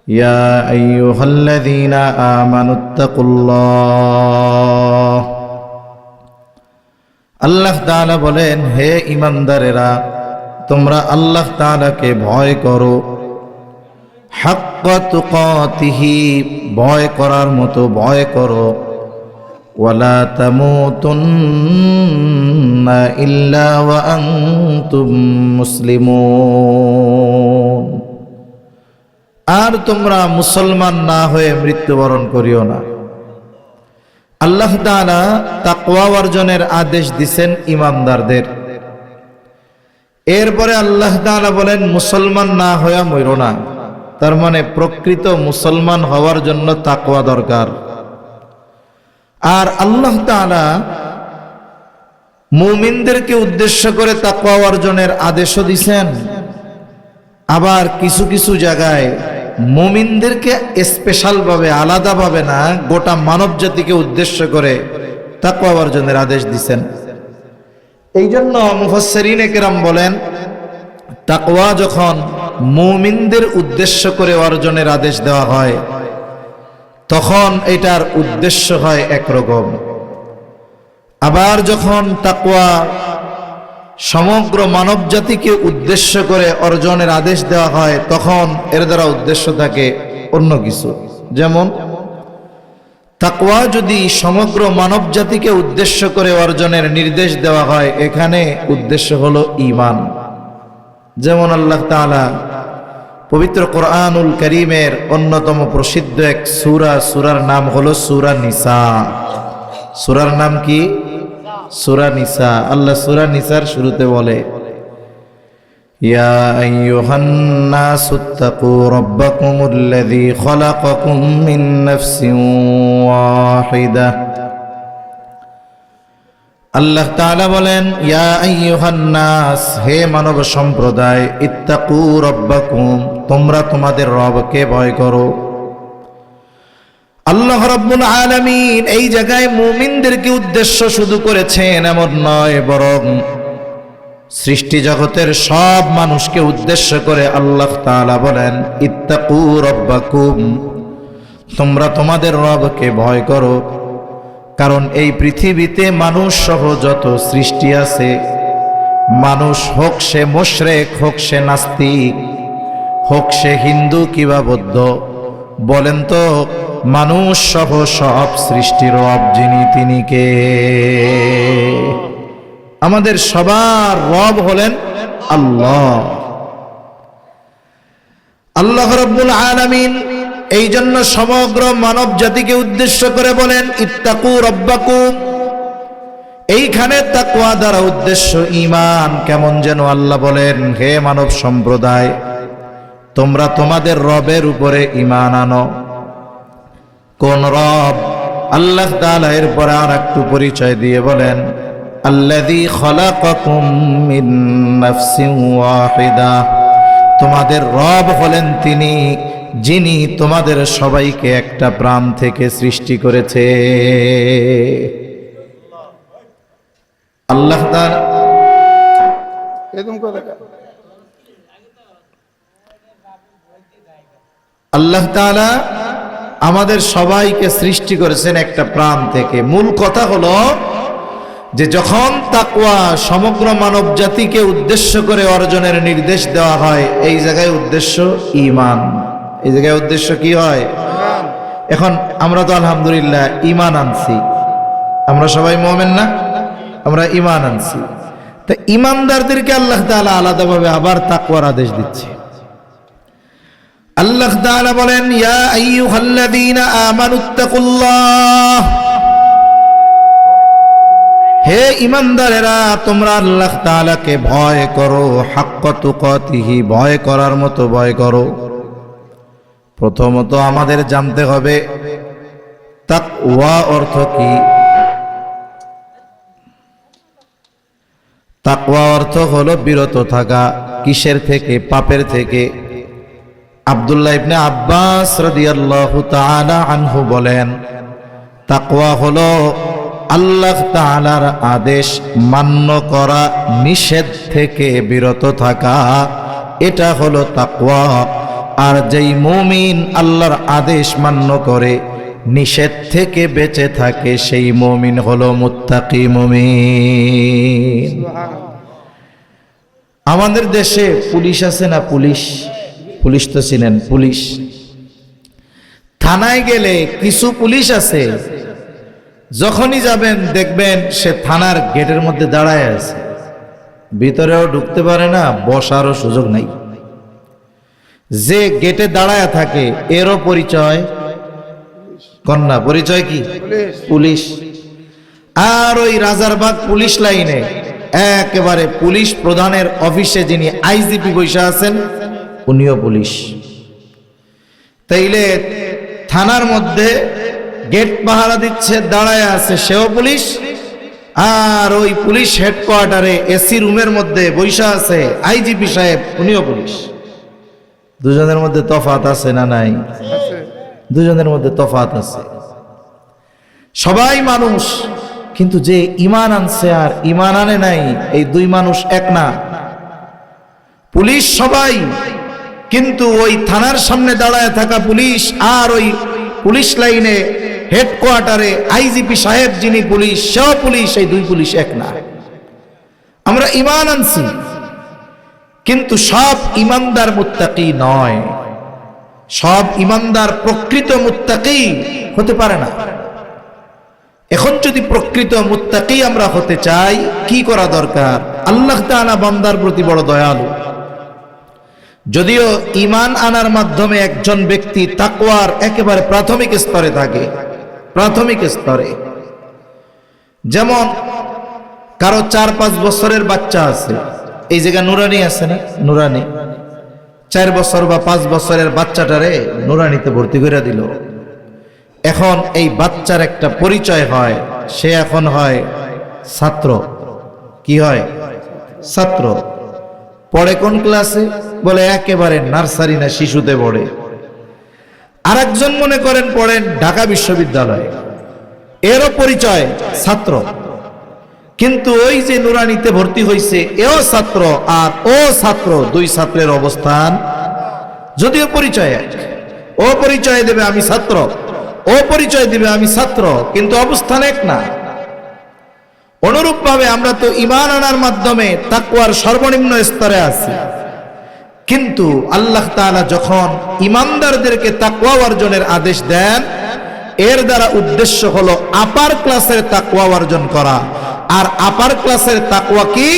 يا أيها الذين آمنوا اتقوا الله আল্লাহ তাআলা বলেন, হে ঈমানদারেরা, তোমরা আল্লাহ তাআলাকে ভয় করো, হাক্কা তুকাতিহি, ভয় করার মতো ভয় করো, ওয়ালা তামুতুন্না ইল্লা ওয়া আনতুম মুসলিমুন, আর তোমরা মুসলমান না হয়ে মৃত্যুবরণ করিও না। আল্লাহ তাআলা তাকওয়া অর্জনের আদেশ দিয়েছেন ঈমানদারদের। এরপরে আল্লাহ তাআলা বলেন মুসলমান না হয়ে মরো না। তার মানে প্রকৃত মুসলমান হওয়ার জন্য তাকওয়া দরকার। আর আল্লাহ তাআলা মুমিনদেরকে উদ্দেশ্য করে তাকওয়া অর্জনের আদেশও দিয়েছেন। আবার কিছু কিছু জায়গায় মুমিনদেরকে স্পেশাল ভাবে, আলাদা ভাবে না, গোটা মানব জাতিকে উদ্দেশ্য করে তাকওয়া অর্জনের আদেশ দিয়েছেন। এই জন্য মুফাসসিরিনে কেরাম বলেন, তাকওয়া যখন মুমিনদের উদ্দেশ্য করে অর্জনের আদেশ দেওয়া হয় তখন এটার উদ্দেশ্য হয় একরকম। আবার যখন তাকওয়া সমগ্র মানব জাতিকে উদ্দেশ্য করে অর্জনের আদেশ দেওয়া হয় তখন এর দ্বারা উদ্দেশ্য থাকে অন্য কিছু। যেমন তাকওয়া যদি সমগ্র মানব জাতিকে উদ্দেশ্য করে অর্জনের নির্দেশ দেওয়া হয়, এখানে উদ্দেশ্য হলো ঈমান। যেমন আল্লাহ তাআলা পবিত্র কোরআনুল কারীমের অন্যতম প্রসিদ্ধ এক সূরার নাম হলো সূরা নিসা। সূরার নাম কি? সূরা নিসা। আল্লাহ সূরা নিসার শুরুতে বলে, ইয়া আইয়ুহান নাসুত্তাকু রাব্বাকুমুল্লাযী খালাকাকুম মিন নাফসিন ওয়াহিদা। আল্লাহ তাআলা বলেন, ইয়া আইয়ুহান নাস, হে মানব সম্প্রদায়, ইত্তাকু রাব্বাকুম, তোমরা তোমাদের রবকে ভয় করো। আল্লাহ রাব্বুল আলামিন এই জায়গায় মুমিনদেরকে উদ্দেশ্য শুধু করেছেন এমন নয়, বরং সৃষ্টি জগতের সব মানুষকে উদ্দেশ্য করে আল্লাহ তাআলা বলেন, ইত্তাকু রাব্বাকুম, তোমরা তোমাদের রবকে ভয় করো। কারণ এই পৃথিবীতে মানুষ সহ যত সৃষ্টি আছে, মানুষ হোক সে মুশরিক, হোক সে নাস্তিক, হোক সে হিন্দু কিংবা বৌদ্ধ, বলেন তো মানুষ সহ সব সৃষ্টির রব যিনি, তিনি কে? আমাদের সবার রব হলেন আল্লাহ। আল্লাহ রাব্বুল আলামিন এই জন্য সমগ্র মানব জাতিকে উদ্দেশ্য করে বলেন, ইত্তাকু রাব্বাকুম। এইখানে তাকওয়া দ্বারা উদ্দেশ্য ঈমান। কেমন যেন আল্লাহ বলেন, হে মানব সম্প্রদায়, তোমরা তোমাদের রবের উপরে ঈমান আনো। কোন রব? আল্লাহ তাআলা এরপর আর একটু পরিচয় দিয়ে বলেন, আল্লাযী খালাকাকুম মিন নাফসিন ওয়াহিদা, তোমাদের রব হলেন তিনি যিনি তোমাদের সবাইকে একটা প্রাণ থেকে সৃষ্টি করেছে। আল্লাহ তাআলা আল্লাহ তাআলা আমাদের সবাইকে সৃষ্টি করেছেন একটা প্রাণ থেকে। মূল কথা হলো যে যখন তাকওয়া সমগ্র মানব জাতিকে উদ্দেশ্য করে অর্জনের নির্দেশ দেওয়া হয়, এই জায়গায় উদ্দেশ্য ঈমান। এই জায়গায় উদ্দেশ্য কি হয়? এখন আমরা তো আলহামদুলিল্লাহ ঈমান আনছি, আমরা সবাই মুমিন না? আমরা ঈমান আনছি। তা ঈমানদারদেরকে আল্লাহ তাআলা আলাদাভাবে আবার তাকওয়ার আদেশ দিচ্ছে। আল্লাহ তাআলা বলেন, ইয়া আইয়ুহাল্লাযীনা আমানুত্তাকুল্লাহ, হে ঈমানদারেরা, তোমরা আল্লাহ তাআলাকে ভয় করো, হাক্কা তুকাতিহি, ভয় করার মতো ভয় করো। প্রথমত আমাদের জানতে হবে তাকওয়া অর্থ কি। তাকওয়া অর্থ হলো বিরত থাকা। কিসের থেকে? পাপের থেকে। আব্দুল্লাহ ইবনে আব্বাস রাদিয়াল্লাহু তাআলা আনহু বলেন, তাকওয়া হলো আল্লাহ তাআলার আদেশ মান্য করা, নিষেধ থেকে বিরত থাকা, এটা হলো তাকওয়া। আর যেই মুমিন আল্লাহর আদেশ মান্য করে নিষেধ থেকে বেঁচে থাকে সেই মুমিন হলো মুত্তাকি মুমিন। আমাদের দেশে পুলিশ আছে না, পুলিশ তো চিনেন, পুলিশ থানায় গেলে কিছু পুলিশ আছে, যখনই যাবেন দেখবেন সে থানার গেটের মধ্যে দাঁড়ায় আছে, ভিতরেও ঢুকতে পারে না, বসারও সুযোগ নাই। যে গেটে দাঁড়ায় থাকে এরও পরিচয় কন্যা, পরিচয় কি? পুলিশ। আর ওই রাজারবাগ পুলিশ লাইনে একেবারে পুলিশ প্রধানের অফিসে যিনি আইজিপি বসে আছেন উনিও পুলিশ। তাইলে থানার মধ্যে গেট পাহারা দিচ্ছে, দাঁড়ায় আছে, সেও পুলিশ। আর ওই পুলিশ হেডকোয়ার্টারে এসি রুমের মধ্যে বসে আছে আইজিপি সাহেব, উনিও পুলিশ। দুজনের মধ্যে তফাৎ আছে না নাই? দুজনের মধ্যে তফাৎ আছে। সবাই মানুষ, কিন্তু যে ঈমান আনছে আর ঈমান আনে নাই, এই দুই মানুষ এক না। পুলিশ সবাই, কিন্তু ওই থানার সামনে দাঁড়ায় থাকা পুলিশ আর ওই পুলিশ লাইনে হেডকোয়ার্টারে আইজিপি সাহেব যিনি পুলিশ, সেও পুলিশ, এই দুই পুলিশ এক না। আমরা ঈমান আনছি, কিন্তু সব ঈমানদার মুত্তাকি নয়, সব ঈমানদার প্রকৃত মুত্তাকি হতে পারে না। এখন যদি প্রকৃত মুত্তাকি আমরা হতে চাই, কি করা দরকার? আল্লাহ তাআলা বান্দার প্রতি বড় দয়ালু। যদিও ঈমান আনার মাধ্যমে একজন ব্যক্তি তাকওয়ার একেবারে প্রাথমিক স্তরে থাকে, প্রাথমিক স্তরে। যেমন কারো 4-5 বছরের বাচ্চা আছে, এই জায়গায় নুরানি আছে না, নুরানি 4 বছর বা 5 বছরের বাচ্চাটারে নুরানিতে ভর্তি করে দিল। এখন এই বাচ্চার একটা পরিচয় হয়, সে এখন হয় ছাত্র। কি হয়? ছাত্র। পড়ে কোন ক্লাসে? বলে একেবারে নার্সারি না শিশুতে পড়ে। আরেকজন মনে করেন পড়েন ঢাকা বিশ্ববিদ্যালয়ে, এরও পরিচয় ছাত্র। কিন্তু ওই যে নুরানিতে ভর্তি হয়েছে এও ছাত্র আর ও ছাত্র, দুই ছাত্রের অবস্থান যদিও পরিচয় এক। ও পরিচয় দেবে আমি ছাত্র, ও পরিচয় দিবে আমি ছাত্র, কিন্তু অবস্থান এক না। অনুরূপভাবে আমরা তো ঈমান আনার মাধ্যমে তাকওয়ার সর্বনিম্ন স্তরে আছি, কিন্তু আল্লাহ তাআলা যখন ঈমানদারদেরকে তাকওয়া অর্জনের আদেশ দেন, এর দ্বারা উদ্দেশ্য হলো আপার ক্লাসের তাকওয়া অর্জন করা। আর আপার ক্লাসের তাকওয়া কি?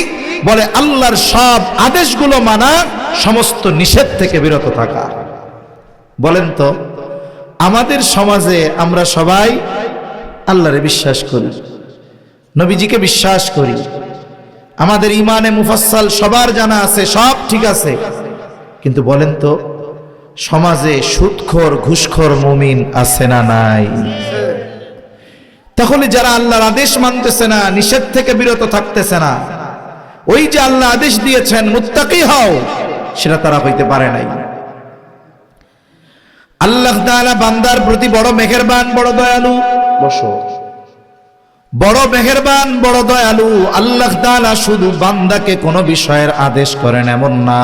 বলে আল্লাহর সব আদেশগুলো মানা, সমস্ত নিষেধ থেকে বিরত থাকা। বলেন তো, আমাদের সমাজে আমরা সবাই আল্লাহরে বিশ্বাস করি, নবীজিকে বিশ্বাস করি, আমাদের ইমানে মুফাসসাল সবার জানা আছে, সব ঠিক আছে, কিন্তু বলেন তো সমাজে সুদখোর ঘুষখোর মুমিন আছে না নাই? তাহলে যারা আল্লাহর আদেশ মানতেছে না, নিষেধ থেকে বিরত থাকতেছে না, ওই যে আল্লাহ আদেশ দিয়েছেন মুত্তাকি হও, সেটা তারা হইতে পারে নাই। আল্লাহ তাআলা বান্দার প্রতি বড় মেহেরবান, বড় দয়ালু। বসো। বড় মেহেরবান, বড় দয়ালু। আল্লাহ তাআলা শুধু বান্দাকে কোনো বিষয়ের আদেশ করেন এমন না,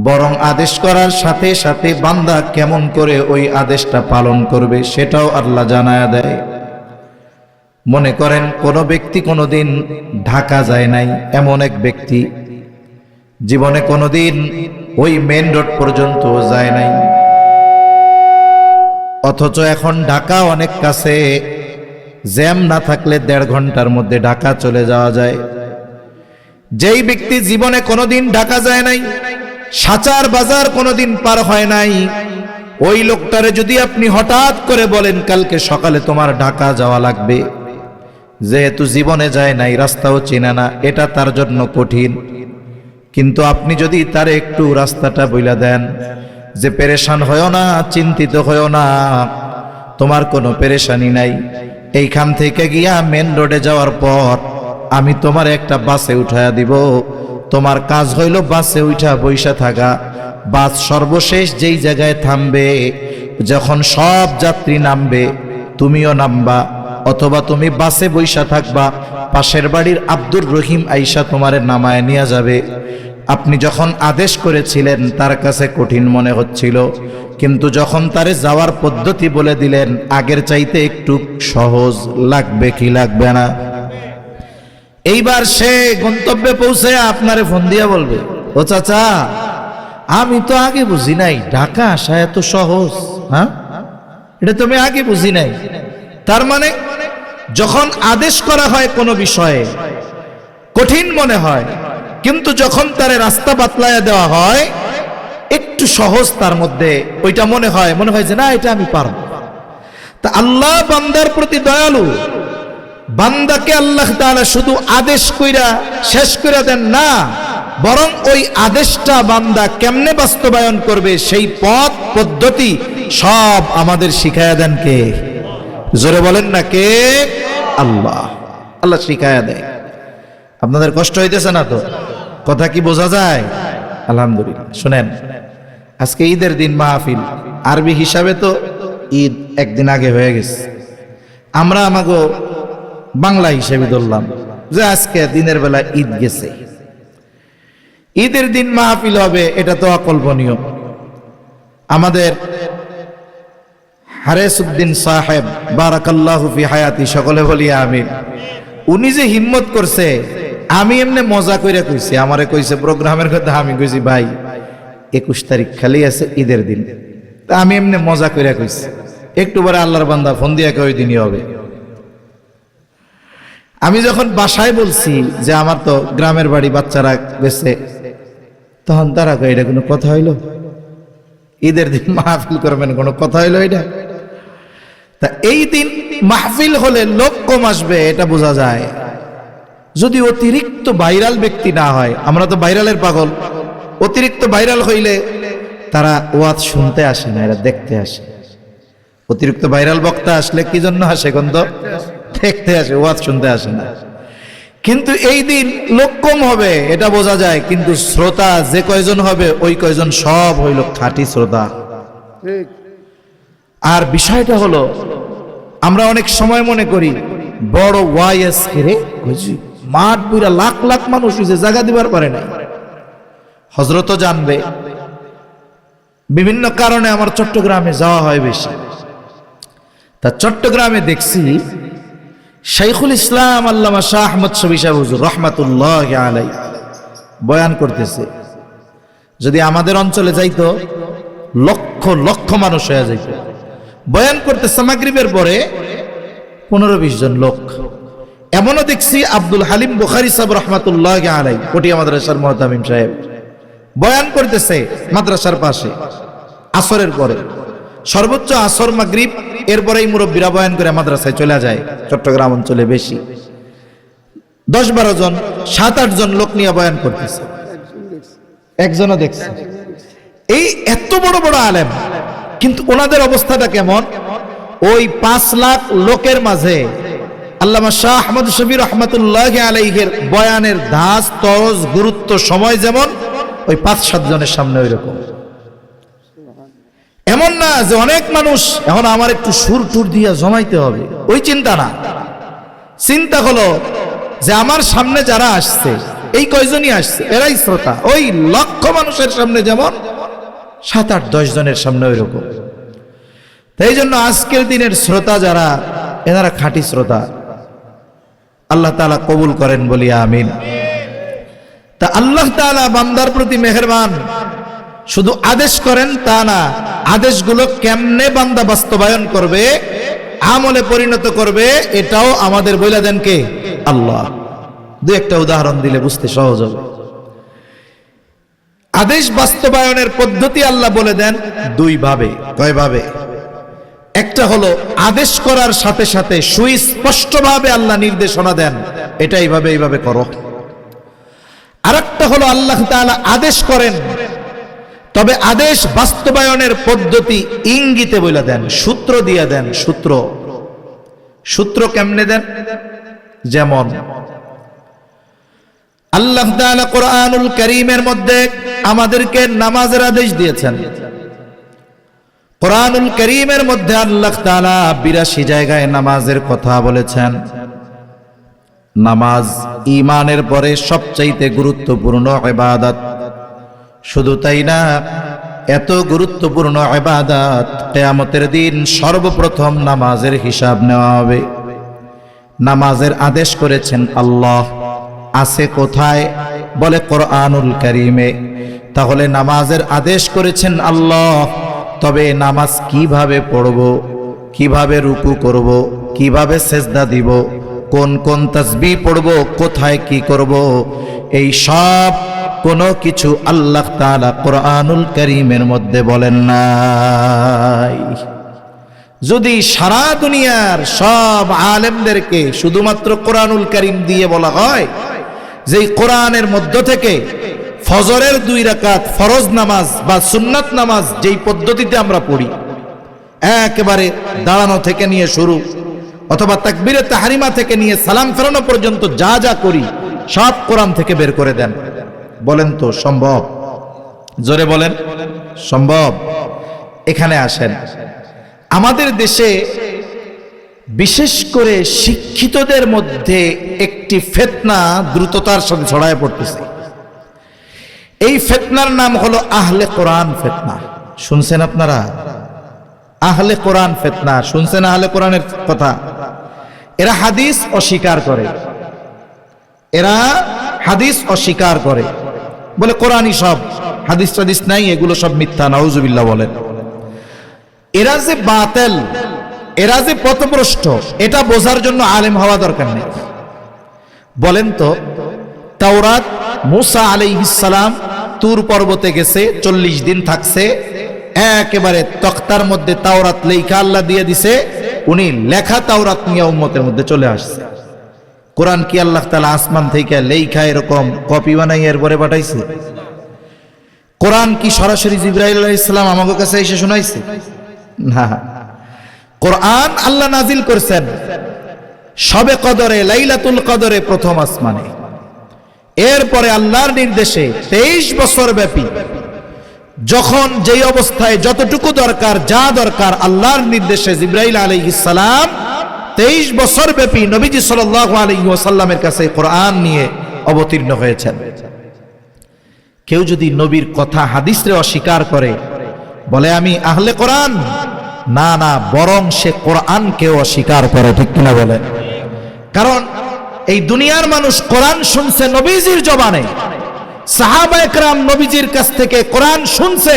বরং আদেশ করার সাথে সাথে বান্দা কেমন করে ওই আদেশটা পালন করবে সেটাও আল্লাহ জানায়া দেয়। মনে করেন কোনো ব্যক্তি কোনোদিন ঢাকা যায় নাই, এমন এক ব্যক্তি জীবনে কোনোদিন ওই মেন রোড পর্যন্ত যায় নাই, অথচ এখন ঢাকা অনেক কাছে, জ্যাম না থাকলে 1.5 ঘন্টার মধ্যে ঢাকা চলে যাওয়া যায়। যেই ব্যক্তি জীবনে কোনোদিন ঢাকা যায় নাই, সাচার বাজার কোনোদিন পার হয় নাই, ওই লোকটারে যদি আপনি হঠাৎ করে বলেন কালকে সকালে তোমার ঢাকা যাওয়া লাগবে, যেহেতু জীবনে যায় নাই, রাস্তাও চেনে না, এটা তার জন্য কঠিন। কিন্তু আপনি যদি তারে একটু রাস্তাটা বইলা দেন যে পেরেশান হয়েও না, চিন্তিত হয়েও না, তোমার কোনো পেরেশানি নাই, এইখান থেকে গিয়া মেন রোডে যাওয়ার পর আমি তোমার একটা বাসে উঠায়া দিব, তোমার কাজ হইল বাসে উঠা বইসা থাকা, বাস সর্বশেষ যেই জায়গায় থামবে, যখন সব যাত্রী নামবে তুমিও নামবা, অথবা তুমি বাসে বইসা থাকবা, পাশের বাড়ির আব্দুর রহিম আইসা তোমারে নামায় নিয়ে যাবে। আপনি যখন আদেশ করেছিলেন তার কাছে কঠিন মনে হচ্ছিল, কিন্তু যখন তারে যাওয়ার পদ্ধতি বলে দিলেন আগের চাইতে একটু সহজ লাগবে কি লাগবে না? এইবার সে গন্তব্যে পৌঁছে আপনারে ফোন দিয়া বলবে, ও চাচা আমি তো আগে বুঝি নাই ঢাকা আসা এত সহজ। হ্যাঁ, এটা তুমি আগে বুঝি নাই। তার মানে যখন আদেশ করা হয় কোনো বিষয়ে কঠিন মনে হয়, কিন্তু যখন তারে রাস্তা বাতলায়া দেওয়া হয় একটু সহজ তার মধ্যে, ওইটা মনে হয় যে না এটা আমি পারবো। তা আল্লাহ বান্দার প্রতি দয়ালু। বান্দাকে আল্লাহ তাআলা শুধু আদেশ কইরা শেষ কইরা দেন না, বরং ওই আদেশটা বান্দা কেমনে বাস্তবায়ন করবে সেই পথ পদ্ধতি সব আমাদের শিখায়া দেন কে? জোরে বলেন না কে? আল্লাহ। আল্লাহ শিখায়া দেয়। আপনাদের কষ্ট হইতেছে না তো? কথা কি বোঝা যায়? আলহামদুলিল্লাহ। শুনেন, আজকে ঈদের দিন মাহফিল, আরবি হিসাবে তো ঈদ একদিন আগে হয়ে গেছে। আমরা আমাকে বাংলা হিসেবে ধরলাম যে আজকে দিনের বেলা ঈদ গেছে, ঈদের দিন মাহফিল হবে, এটা তো অকল্পনীয়। আমাদের হারেসউদ্দিন সাহেব বারাকাল্লাহু ফি হায়াতি, সকলে বলি আমিন, উনি যে হিম্মত করছে, আমি এমনি মজা কইরা কইছি, আমারে কইছে প্রোগ্রামের কথা, আমি কইছি ভাই 21 তারিখ খালি আছে ঈদের দিন, তা আমি এমনি মজা কইরা কইছি। একটু পরে আল্লাহর বান্দা ফোন দিয়া কই দিনই হবে। আমি যখন বাসায় বলছি যে আমার তো গ্রামের বাড়ি, বাচ্চারা গেছে, তখন তারা কই এটা কোনো কথা হইলো? ঈদের দিন মাহফিল করবেন, কোনো কথা হইলো এটা? তা এই দিন মাহফিল হলে লোক কম আসবে এটা বোঝা যায়, যদি অতিরিক্ত ভাইরাল ব্যক্তি না হয়। আমরা তো ভাইরালের পাগল, অতিরিক্ত ভাইরাল হইলে তারা ওয়াজ শুনতে আসে না, এরা দেখতে আসে। অতিরিক্ত ভাইরাল বক্তা আসলে কি জন্য আসে? গন্ধ দেখতে আসে, ওয়াজ শুনতে আসে না। কিন্তু এই দিন লোক কম হবে এটা বোঝা যায়, কিন্তু শ্রোতা যে কয়জন হবে ওই কয়জন সব হইল খাঁটি শ্রোতা। আর বিষয়টা হলো, আমরা অনেক সময় মনে করি বড় ওয়াইজ করে মাঠ পুরা লাখ লাখ মানুষ হইছে, জায়গা দিবার পারে নাই। হযরতও জানবে, বিভিন্ন কারণে আমার চট্টগ্রামে যাওয়া হয় বেশি। তা চট্টগ্রামে দেখছি শাইখুল ইসলাম আল্লামা শাহ আহমদ শফি সাহেব হুজুর রহমাতুল্লাহি আলাইহি বয়ান করতেছে। যদি আমাদের অঞ্চলে যাইতো লক্ষ লক্ষ মানুষ হয়ে যাইত। বয়ান করতেছে মাগরিবের পরে 15-20 জন লোক। এমনও দেখছি আব্দুল হালিম বুখারী সাহেব রহমাতুল্লাহি আলাইহি, পটিয়া মাদ্রাসার মুহতামিম সাহেব, বয়ান করতেছে মাদ্রাসার পাশে আসরের পরে। সর্বোচ্চ আসর মাগরিব, এরপরেই মুরব্বীরা বয়ান করে মাদ্রাসায় চলে যায়। চট্টগ্রাম অঞ্চলে বেশি 10-12 জন, 7-8 জন লোক নিয়ে বয়ান করতেছে। একজনও দেখছে। এই এত বড় বড় আলেম, কিন্তু ওনাদের অবস্থাটা কেমন? ওই 5 লাখ লোকের মাঝে আল্লামা শাহ আহমদ শফি রহমাতুল্লাহি আলাইহির বয়ানের ধাঁচ তরজ গুরুত্ব সময় যেমন, ওই 5-7 জনের সামনে ওই রকম। এমন না যে অনেক মানুষ এখন আমার একটু সুর টুর দিয়া জমাইতে হবে, ওই চিন্তা না। চিন্তা হলো যে আমার সামনে যারা আসছে, এই কয়জনই আসছে, এরাই শ্রোতা। ওই লক্ষ মানুষের সামনে যেমন 7-8-10 জনের সামনে ওই রকম। তাই জন্য আজকের দিনের শ্রোতা যারা, এনারা খাঁটি শ্রোতা। আল্লাহ তাআলা কবুল করেন বলি আমিন। তা আল্লাহ তাআলা বান্দার প্রতি মেহেরবান। শুধু আদেশ করেন তা না, আদেশগুলো কেমনে বান্দা বাস্তবায়ন করবে, আমলে পরিণত করবে, এটাও আমাদের বইলা দেন কে? আল্লাহ। দুই একটা উদাহরণ দিলে বুঝতে সহজ হবে। আদেশ বাস্তবায়নের পদ্ধতি আল্লাহ বলে দেন 2 ভাবে। কয় ভাবে? একটা হলো আদেশ করার সাথে সাথে সুস্পষ্টভাবে আল্লাহ নির্দেশনা দেন, এটা এইভাবে করো। আরেকটা হলো আল্লাহ তাআলা আদেশ করেন, তবে আদেশ বাস্তবায়নের পদ্ধতি ইঙ্গিতে বলে দেন, সূত্র দিয়ে দেন। সূত্র কেমনে দেন? যেমন আল্লাহ তাআলা কোরআনুল কারীমের মধ্যে আমাদেরকে নামাজের আদেশ দিয়েছেন। কোরআনুল কারীমের মধ্যে আল্লাহ তাআলা 82 জায়গায় নামাজের কথা বলেছেন। নামাজ ঈমানের পরে সবচাইতে গুরুত্বপূর্ণ ইবাদত। শুধু তাই না, এত গুরুত্বপূর্ণ ইবাদত, কিয়ামতের দিন সর্বপ্রথম নামাজের হিসাব নেওয়া হবে। নামাজের আদেশ করেছেন আল্লাহ, আছে কোথায়? বলে কোরআনুল কারীমে। তাহলে নামাজের আদেশ করেছেন আল্লাহ, তবে নামাজ কিভাবে পড়ব, কিভাবে রুকু করব, কিভাবে সেজদা দিব, কোন কোন তাসবিহ পড়ব, কোথায় কি করব, এই সব কোনো কিছু আল্লাহ তাআলা কোরআনুল কারীমের মধ্যে বলেন নাই। যদি সারা দুনিয়ার সব আলেমদেরকে শুধুমাত্র কোরআনুল কারীম দিয়ে বলা হয় যে কোরআনের মধ্য থেকে ফজরের 2 রাকাত ফরজ নামাজ বা সুন্নাত নামাজ যেই পদ্ধতিতে আমরা পড়ি, একেবারে দাঁড়ানো থেকে নিয়ে শুরু, অথবা তাকবীরে তাহরিমা থেকে নিয়ে সালাম ফেরানো পর্যন্ত যা যা করি সব কোরআন থেকে বের করে দেন, বলেন তো সম্ভব? জোরে বলেন, সম্ভব? এখানে আসেন, আমাদের দেশে বিশেষ করে শিক্ষিতদের মধ্যে একটি ফিতনা দ্রুততার সাথে ছড়ায় পড়তেছে। এই ফিতনার নাম হলো আহলে কোরআন ফিতনা। শুনছেন আপনারা? আহলে কোরআন ফিতনা শুনছেন? আহলে কোরআনের কথা। এরা হাদিস অস্বীকার করে, এরা হাদিস অস্বীকার করে, বলে কোরআনই সব, হাদিস টাদিস নাই, এগুলো সব মিথ্যা, নাউজুবিল্লাহ বলেন। এরা যে বাতিল, এরা যে পথভ্রষ্ট, এটা বোঝার জন্য আলেম হওয়া দরকার নেই। বলেন তো, তাওরাত মুসা আলাইহিস সালাম তুর পর্বতে গেছে, 40 দিন থাকছে, একেবারে তক্তার মধ্যে তাওরাত লেখা আল্লাহ দিয়ে দিছে, উনি লেখা তাওরাত নিয়ে উম্মতের মধ্যে চলে আসছে। কোরআন কি আল্লাহ তাআলা আসমান থেকে লেখা এরকম কপি বানাই এরপরে পাঠাইছে? কোরআন কি সরাসরি জিবরাইল আলাইহিস সালাম আমাদের কাছে এসে শোনাইছে? না, কোরআন আল্লাহ নাজিল করেছেন শবে কদরে, লাইলাতুল কদরে, প্রথম আসমানে। এরপরে আল্লাহর নির্দেশে 23 বছর ব্যাপী, যখন যেই অবস্থায় যতটুকু দরকার, যা দরকার, আল্লাহর নির্দেশে জিবরাইল আলাইহিস সালাম 23 বছর ব্যাপী নবীজি সাল্লাল্লাহু আলাইহি ওয়াসাল্লামের কাছে কোরআন নিয়ে অবতীর্ণ হয়েছেন। কেউ যদি নবীর কথা হাদিসে অস্বীকার করে, বলে আমি আহলে কোরআন, না না, বরং সে কোরআনকেও অস্বীকার করে, ঠিক কিনা বলে? কারণ এই দুনিয়ার মানুষ কোরআন শুনছে নবীজির জবানে, সাহাবায়ে কেরাম নবীজির কাছ থেকে কোরআন শুনছে,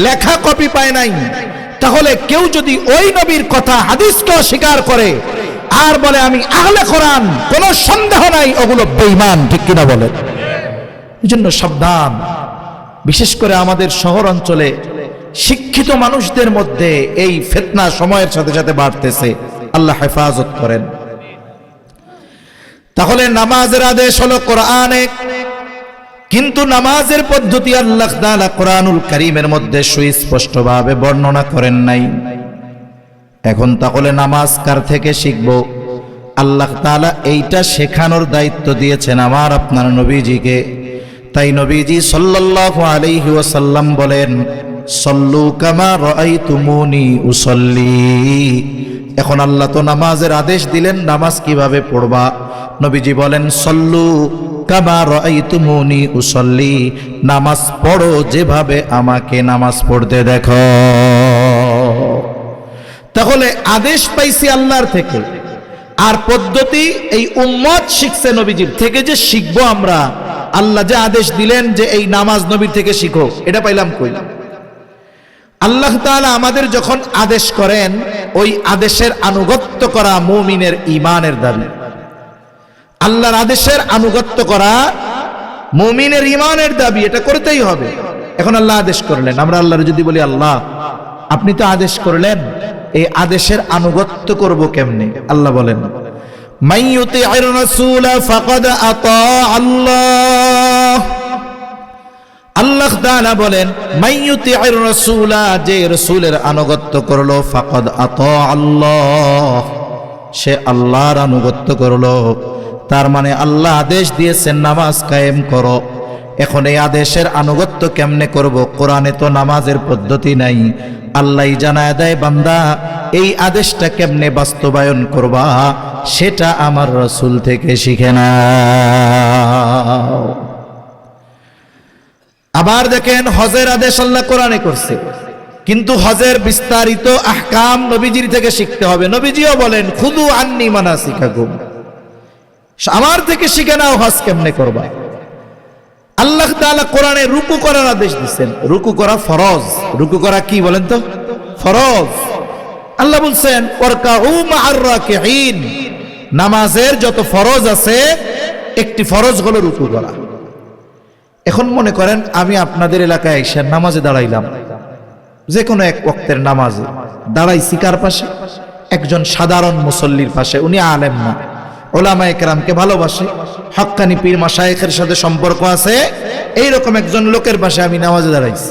লেখা কপি পায় নাই। তাহলে কেউ যদি ওই নবীর কথা হাদিসকে অস্বীকার করে আর বলে আমি আহলে কোরআন, কোনো সন্দেহ নাই ওগুলো বেঈমান, ঠিক কিনা বলে? এজন্য সাবধান, বিশেষ করে আমাদের শহর অঞ্চলে শিক্ষিত মানুষদের মধ্যে এই ফিতনা সময়ের সাথে সাথে বাড়তেছে, আল্লাহ হেফাজত করেন। তাহলে নামাজের আদেশ হলো কোরআনে, কিন্তু নামাজের পদ্ধতি আল্লাহ তাআলা কোরআনুল কারীমের মধ্যে সুস্পষ্টভাবে বর্ণনা করেন নাই। এখন তাহলে নামাজ কার থেকে শিখব? আল্লাহ তাআলা এইটা শেখানোর দায়িত্ব দিয়েছেন আমার আপনার নবীজিকে। তাই নবীজি সাল্লাল্লাহু আলাইহি ওয়াসাল্লাম বলেন, সল্লু কামা রাআইতুমুনি উসাল্লি। এখন আল্লাহ তো নামাজের আদেশ দিলেন, নামাজ কিভাবে পড়বা? নবীজি বলেন, সল্লু কামা রাআইতুমুনি উসাল্লি, নামাজ পড়ো যেভাবে আমাকে নামাজ পড়তে দেখো। তাহলে আদেশ পাইছি আল্লাহর থেকে, আর পদ্ধতি এই উম্মত শিখছে নবীজির থেকে। যে শিখবো আমরা, আল্লাহ যে আদেশ দিলেন যে এই নামাজ নবীর থেকে শিখো, এটা পাইলাম কই? আল্লাহ তাআলা আমাদের যখন আদেশ করেন, ওই আদেশের আনুগত্য করা মুমিনের ঈমানের দাবি। আল্লাহর আদেশের আনুগত্য করা মুমিনের ঈমানের দাবি, এটা করতেই হবে। এখন আল্লাহ আদেশ করলেন, আমরা আল্লাহর যদি বলি আল্লাহ আপনি তো আদেশ করলেন, এই আদেশের আনুগত্য করব কেমনে? আল্লাহ বলেন, মান ইউতি'র রাসূল ফাকাদ আতা আল্লাহ। আল্লাহ তাআলা বলেন, মান ইউতি'র রাসূল, যে রাসূলের আনুগত্য করলো, ফাকাদ আতা আল্লাহ, সে আল্লাহর আনুগত্য করলো। তার মানে আল্লাহ আদেশ দিয়েছেন নামাজ কায়েম করো। এখন এই আদেশের আনুগত্য কেমনে করব? কোরআনে তো নামাজের পদ্ধতি নাই। আল্লাহই জানায় দেয়, বান্দা এই আদেশটা কেমনে বাস্তবায়ন করবা সেটা আমার রাসূল থেকে শিখে নাও। আবার দেখেন হজের আদেশ আল্লাহ কোরআনে করছে, কিন্তু হজের বিস্তারিত আহকাম নবীজির থেকে শিখতে হবে। নবীজিও বলেন খুদু আন্নি মানাসিকাকুম, আমার থেকে শিখে নাও হজ কেমনে করবা। আল্লাহ তাআলা কোরআনে রুকু করার আদেশ দিচ্ছেন, রুকু করা ফরজ। রুকু করা কি বলেন তো? ফরজ। আল্লাহ বলছেন ওয়ারকাউ মা'আর রাকিঈন, নামাজের যত ফরজ আছে একটি ফরজ হলো রুকু করা। এখন মনে করেন আমি আপনাদের এলাকায় এসে নামাজে দাঁড়াইলাম, যে কোনো এক ওয়াক্তের নামাজে দাঁড়াইছি কার পাশে? একজন সাধারণ মুসল্লির পাশে। উনি আলেম না, ওলামায়ে কেরামকে ভালোবাসে, হক্কানি পীর মাশায়েখের সাথে সম্পর্ক আছে, এইরকম একজন লোকের পাশে আমি নামাজে দাঁড়াইছি।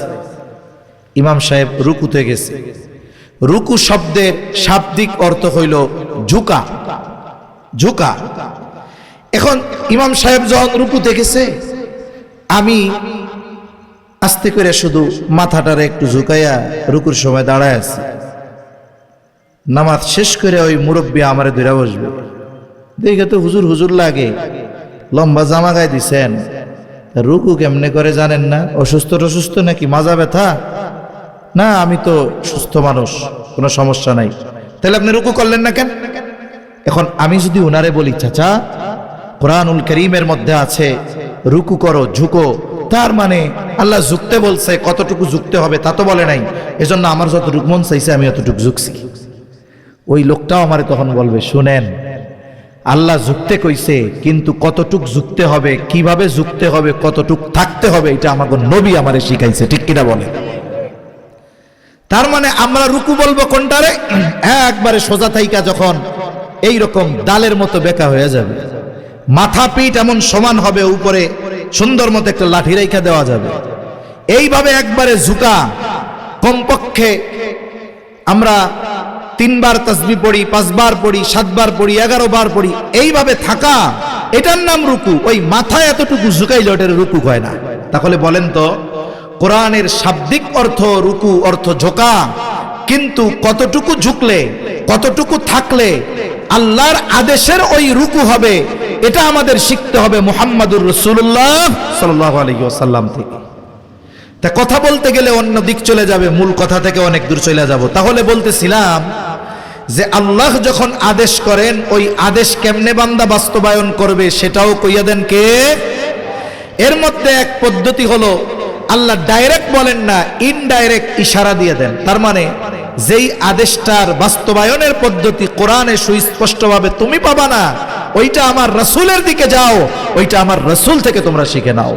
ইমাম সাহেব রুকুতে গেছে। রুকু শব্দের শাব্দিক অর্থ হইল ঝুঁকা, ঝুঁকা। এখন ইমাম সাহেব যখন রুকুতে গেছে, আমি আস্তে করে শুধু মাথাটারে একটু ঝুঁকাইয়া রুকুর সময় দাঁড়ায় আছি। নামাজ শেষ করে ওই মুরব্বী আমারে ধরে বসবে। দেখে তো হুজুর হুজুর লাগে, লম্বা জামা গায়ে দিছেন, রুকু কেমনে করে জানেন না? অসুস্থ টসুস্থ নাকি, মাজা ব্যথা? না, আমি তো সুস্থ মানুষ, কোনো সমস্যা নাই। তাহলে আপনি রুকু করলেন না কেন? এখন আমি যদি উনারে বলি চাচা কোরআনুল কারীমের মধ্যে আছে রুকু করো, ঝুঁকো, তার মানে আল্লাহ ঝুঁকতে বলছে, কতটুকু ঝুঁকতে হবে তা তো বলে নাই, এজন্য আমার যতটুকু মন চাইছে আমি অতটুকু ঝুঁকছি। ওই লোকটাও আমারে তখন বলবে শুনেন, আল্লাহ ঝুঁকতে কইছে, কিন্তু কতটুক ঝুঁকতে হবে, কিভাবে ঝুঁকতে হবে, কতটুক থাকতে হবে, এটা আমাকে নবী আমারে শিখাইছে। ঠিক কিনা বলে? তার মানে আমরা রুকু বলবো কোনটারে? একবারে সোজা থাইকা যখন এইরকম ডালের মতো বেঁকা হয়ে যাবে, মাথা পিঠ এমন সমান হবে, উপরে সুন্দর মতো একটা লাঠি রেখা দেওয়া যাবে, এইভাবে একবারে ঝুঁকা। কমপক্ষে আমরা 3 বার তাসবিহ পড়ি, 5 বার পড়ি, 7 বার পড়ি, 11 বার পড়ি, এইভাবে থাকা, এটার নাম রুকু। ওই মাথায় এতটুকু ঝুঁকাইলে ওটার রুকু হয় না। তাহলে বলেন তো, কোরআনের শাব্দিক অর্থ রুকু, অর্থ ঝোঁকা, কিন্তু কতটুকু ঝুঁকলে, কতটুকু থাকলে আল্লাহর আদেশের ওই রুকু হবে, এটা আমাদের শিখতে হবে মুহাম্মাদুর রাসূলুল্লাহ সাল্লাল্লাহু আলাইহি ওয়াসাল্লাম থেকে। তা কথা বলতে গেলে অন্য দিক চলে যাবে, মূল কথা থেকে অনেক দূর চলে যাব। তাহলে বলতেছিলাম যে আল্লাহ যখন আদেশ করেন, ওই আদেশ কেমনে বান্দা বাস্তবায়ন করবে সেটাও কইয়া দেন কে? এর মধ্যে এক পদ্ধতি হলো আল্লাহ ডাইরেক্ট বলেন না, ইনডাইরেক্ট ইশারা দিয়ে দেন। তার মানে যেই আদেশটার বাস্তবায়নের পদ্ধতি কোরআনে সুস্পষ্টভাবে তুমি পাবা না, ওইটা আমার রাসূলের দিকে যাও, ওইটা আমার রাসূল থেকে তোমরা শিখে নাও।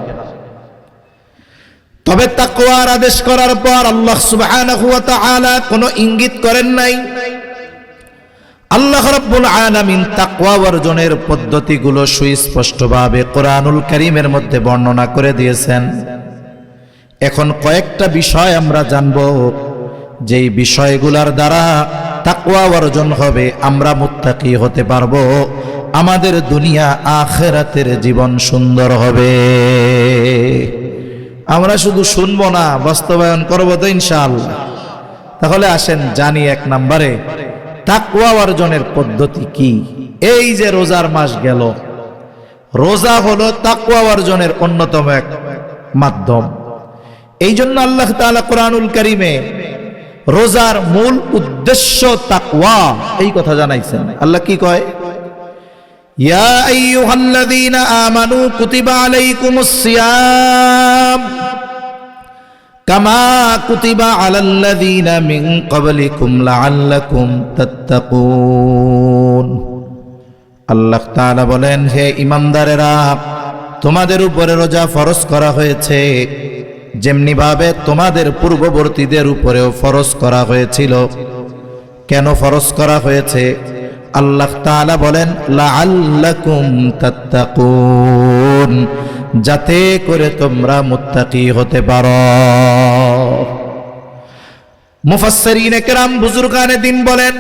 তবে তাকওয়ার আদেশ করার পর আল্লাহ সুবহানাহু ওয়া তাআলা কোনো ইঙ্গিত করেন নাই। আল্লাহ রাব্বুল আলামিন তাকওয়া অর্জনের পদ্ধতিগুলো সুস্পষ্টভাবে কোরআনুল কারীমের মধ্যে বর্ণনা করে দিয়েছেন। এখন কয়েকটা বিষয় আমরা জানব, যেই বিষয়গুলোর দ্বারা তাকওয়া অর্জন হবে, আমরা মুত্তাকি হতে পারবো, আমাদের দুনিয়া আখিরাতের জীবন সুন্দর হবে। আমরা শুধু শুনবো না, বাস্তবায়ন করবো তো ইনশাআল্লাহ। তাহলে আসেন জানি 1 নম্বরে তাকওয়া অর্জনের পদ্ধতি কি। এই যে রোজার মাস গেল, রোজা হলো তাকওয়া অর্জনের অন্যতম এক মাধ্যম। এই জন্য আল্লাহ তাআলা কোরআনুল কারীমে রোজার মূল উদ্দেশ্য তাকওয়া, এই কথা জানাইছেন। আল্লাহ কি কয়? ইয়া আইয়ুহাল্লাযীনা আমানু কুতিবা আলাইকুমুস সিয়াম কামা কুতিবা আলাল্লাযীনা মিন ক্বাবলিকুম লাআল্লাকুম তাত্তাকুন। আল্লাহ তাআলা বলেন, হে ঈমানদারেরা, তোমাদের উপরে রোজা ফরজ করা হয়েছে যেমনি ভাবে তোমাদের পূর্ববর্তীদের উপরেও ফরজ করা হয়েছিল। কেন ফরজ করা হয়েছে? আল্লাহ তাআলা বলেন লাআল্লাকুম তাত্তাকুন, যাতে করে তোমরা মুত্তাকি হতে পারো। মুফাসসিরিনে কেরাম বুজুর্গানে দ্বীন বলেন,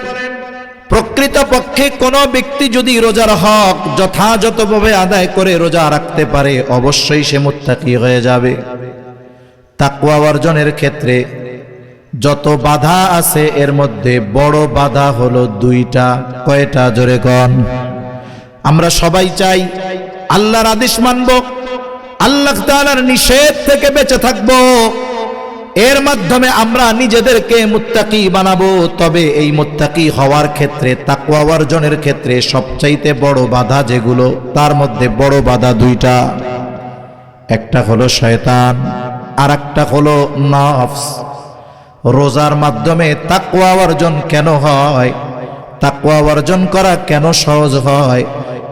প্রকৃতপক্ষে কোনো ব্যক্তি যদি রোজার হক যথাযথভাবে আদায় করে রোজা রাখতে পারে, অবশ্যই সে মুত্তাকি হয়ে যাবে। তাকওয়া অর্জনের ক্ষেত্রে যত বাধা আছে, এর মধ্যে বড় বাধা হলো 2টা। কয়টা? জোরে গণ। আমরা সবাই চাই আল্লাহর আদেশ মানব, আল্লাহ তাআলার নিষেধ থেকে বেঁচে থাকবো, এর মাধ্যমে আমরা নিজেদেরকে মুত্তাকি বানাবো। তবে এই মুত্তাকি হওয়ার ক্ষেত্রে, তাকওয়া অর্জনের ক্ষেত্রে সবচাইতে বড় বাধা যেগুলো, তার মধ্যে বড় বাধা দুইটা। একটা হলো শয়তান, আর একটা হলো নফস। রোজার মাধ্যমে তাকওয়া অর্জন কেন হয়, তাকওয়া অর্জন করা কেন সহজ হয়?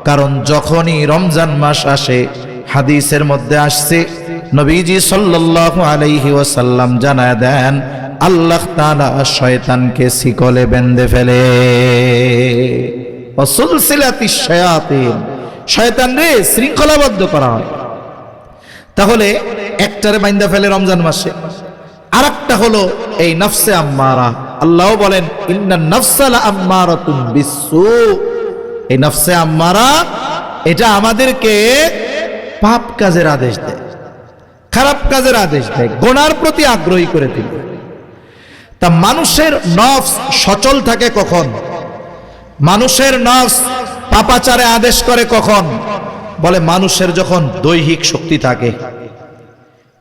কারণ যখনই রমজান মাস আসে, হাদিসের মধ্যে আসছে নবীজি সাল্লাল্লাহু আলাইহি ওয়াসাল্লাম জানায় দেন, আল্লাহ তাআলা শয়তানকে শিকলে বেঁধে ফেলে। ওয়াসুলসিলাতিশ শায়াতিন, শয়তানরে শৃঙ্খলাবদ্ধ করা হয়। তাহলে একটারে বাইন্ধা ফেলে রমজান মাসে, আরেকটা হলো এই নফসে আম্মারা। আল্লাহ বলেন ইন্নান নাফসা লাআম্মারাতুন বিসসু, এই নফসে আম্মারা এটা আমাদেরকে পাপ কাজের আদেশ দেয়, খারাপ কাজের আদেশ দেয়, গুনার প্রতি আগ্রহী করে তোলে। তা মানুষের নফস সচল থাকে কখন? মানুষের নফস পাপাচারে আদেশ করে কখন? বলে মানুষের যখন দৈহিক শক্তি থাকে।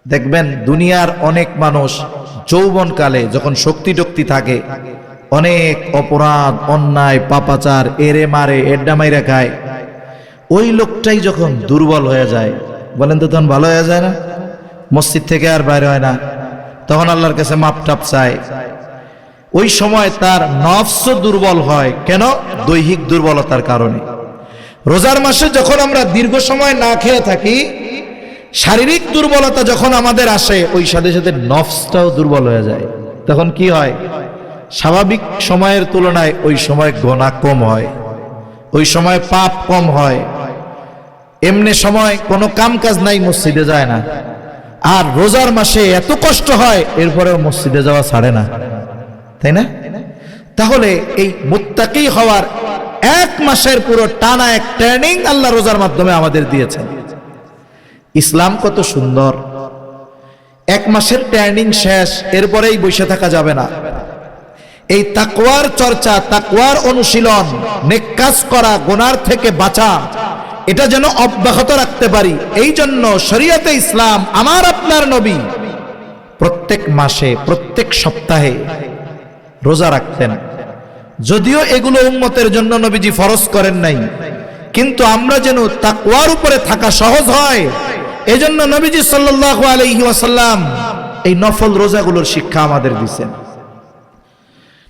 দেখবেন দুনিয়ার অনেক মানুষ যৌবনকালে যখন শক্তি টক্তি থাকে, অনেক অপরাধ, অন্যায়, পাপাচার, এরে মারে, এড্ডা মাইরা খায়। ওই লোকটাই যখন দুর্বল হয়ে যায়, বলেন তো তখন ভালো হয়ে যায় না? মসজিদ থেকে আর বাইরে হয় না, তখন আল্লাহর কাছে মাপ টাপ চায়। ওই সময় তার নফস দুর্বল হয়। কেন? দৈহিক দুর্বলতার কারণে। রোজার মাসে যখন আমরা দীর্ঘ সময় না খেয়ে থাকি, শারীরিক দুর্বলতা যখন আমাদের আসে, ওই সাথে সাথে নফসটাও দুর্বল হয়ে যায়। তখন কি হয়? স্বাভাবিক সময়ের তুলনায় ওই সময় গুনাহ কম হয়, ওই সময় পাপ কম হয়। এমনি সময় কোনো কাম কাজ নাই, মসজিদে যায় না। আর রোজার মাসে এত কষ্ট হয়, এরপরেও মসজিদে যাওয়া ছাড়ে না, তাই না? তাহলে এই মুত্তাকি হওয়ার এক মাসের পুরো টানা এক ট্রেনিং আল্লাহ রোজার মাধ্যমে আমাদের দিয়েছেন। ইসলাম কত সুন্দর! এক মাসের ট্রেনিং শেষ, এরপরেই বসে থাকা যাবে না। এই তাকওয়ার চর্চা, তাকওয়ার অনুশীলন, নেক কাজ করা, গুনার থেকে বাঁচা, এটা যেন অব্যাহত রাখতে পারি। এই জন্য শরীয়তে ইসলাম, আমার আপনার নবী প্রত্যেক মাসে, প্রত্যেক সপ্তাহে রোজা রাখতেন। যদিও এগুলো উম্মতের জন্য নবীজি ফরজ করেন নাই, কিন্তু আমরা যেন তাকওয়ার উপরে থাকা সহজ হয়, এজন্য নবীজি সাল্লাল্লাহু আলাইহি ওয়াসাল্লাম এই নফল রোজাগুলোর শিক্ষা আমাদের দিয়েছেন।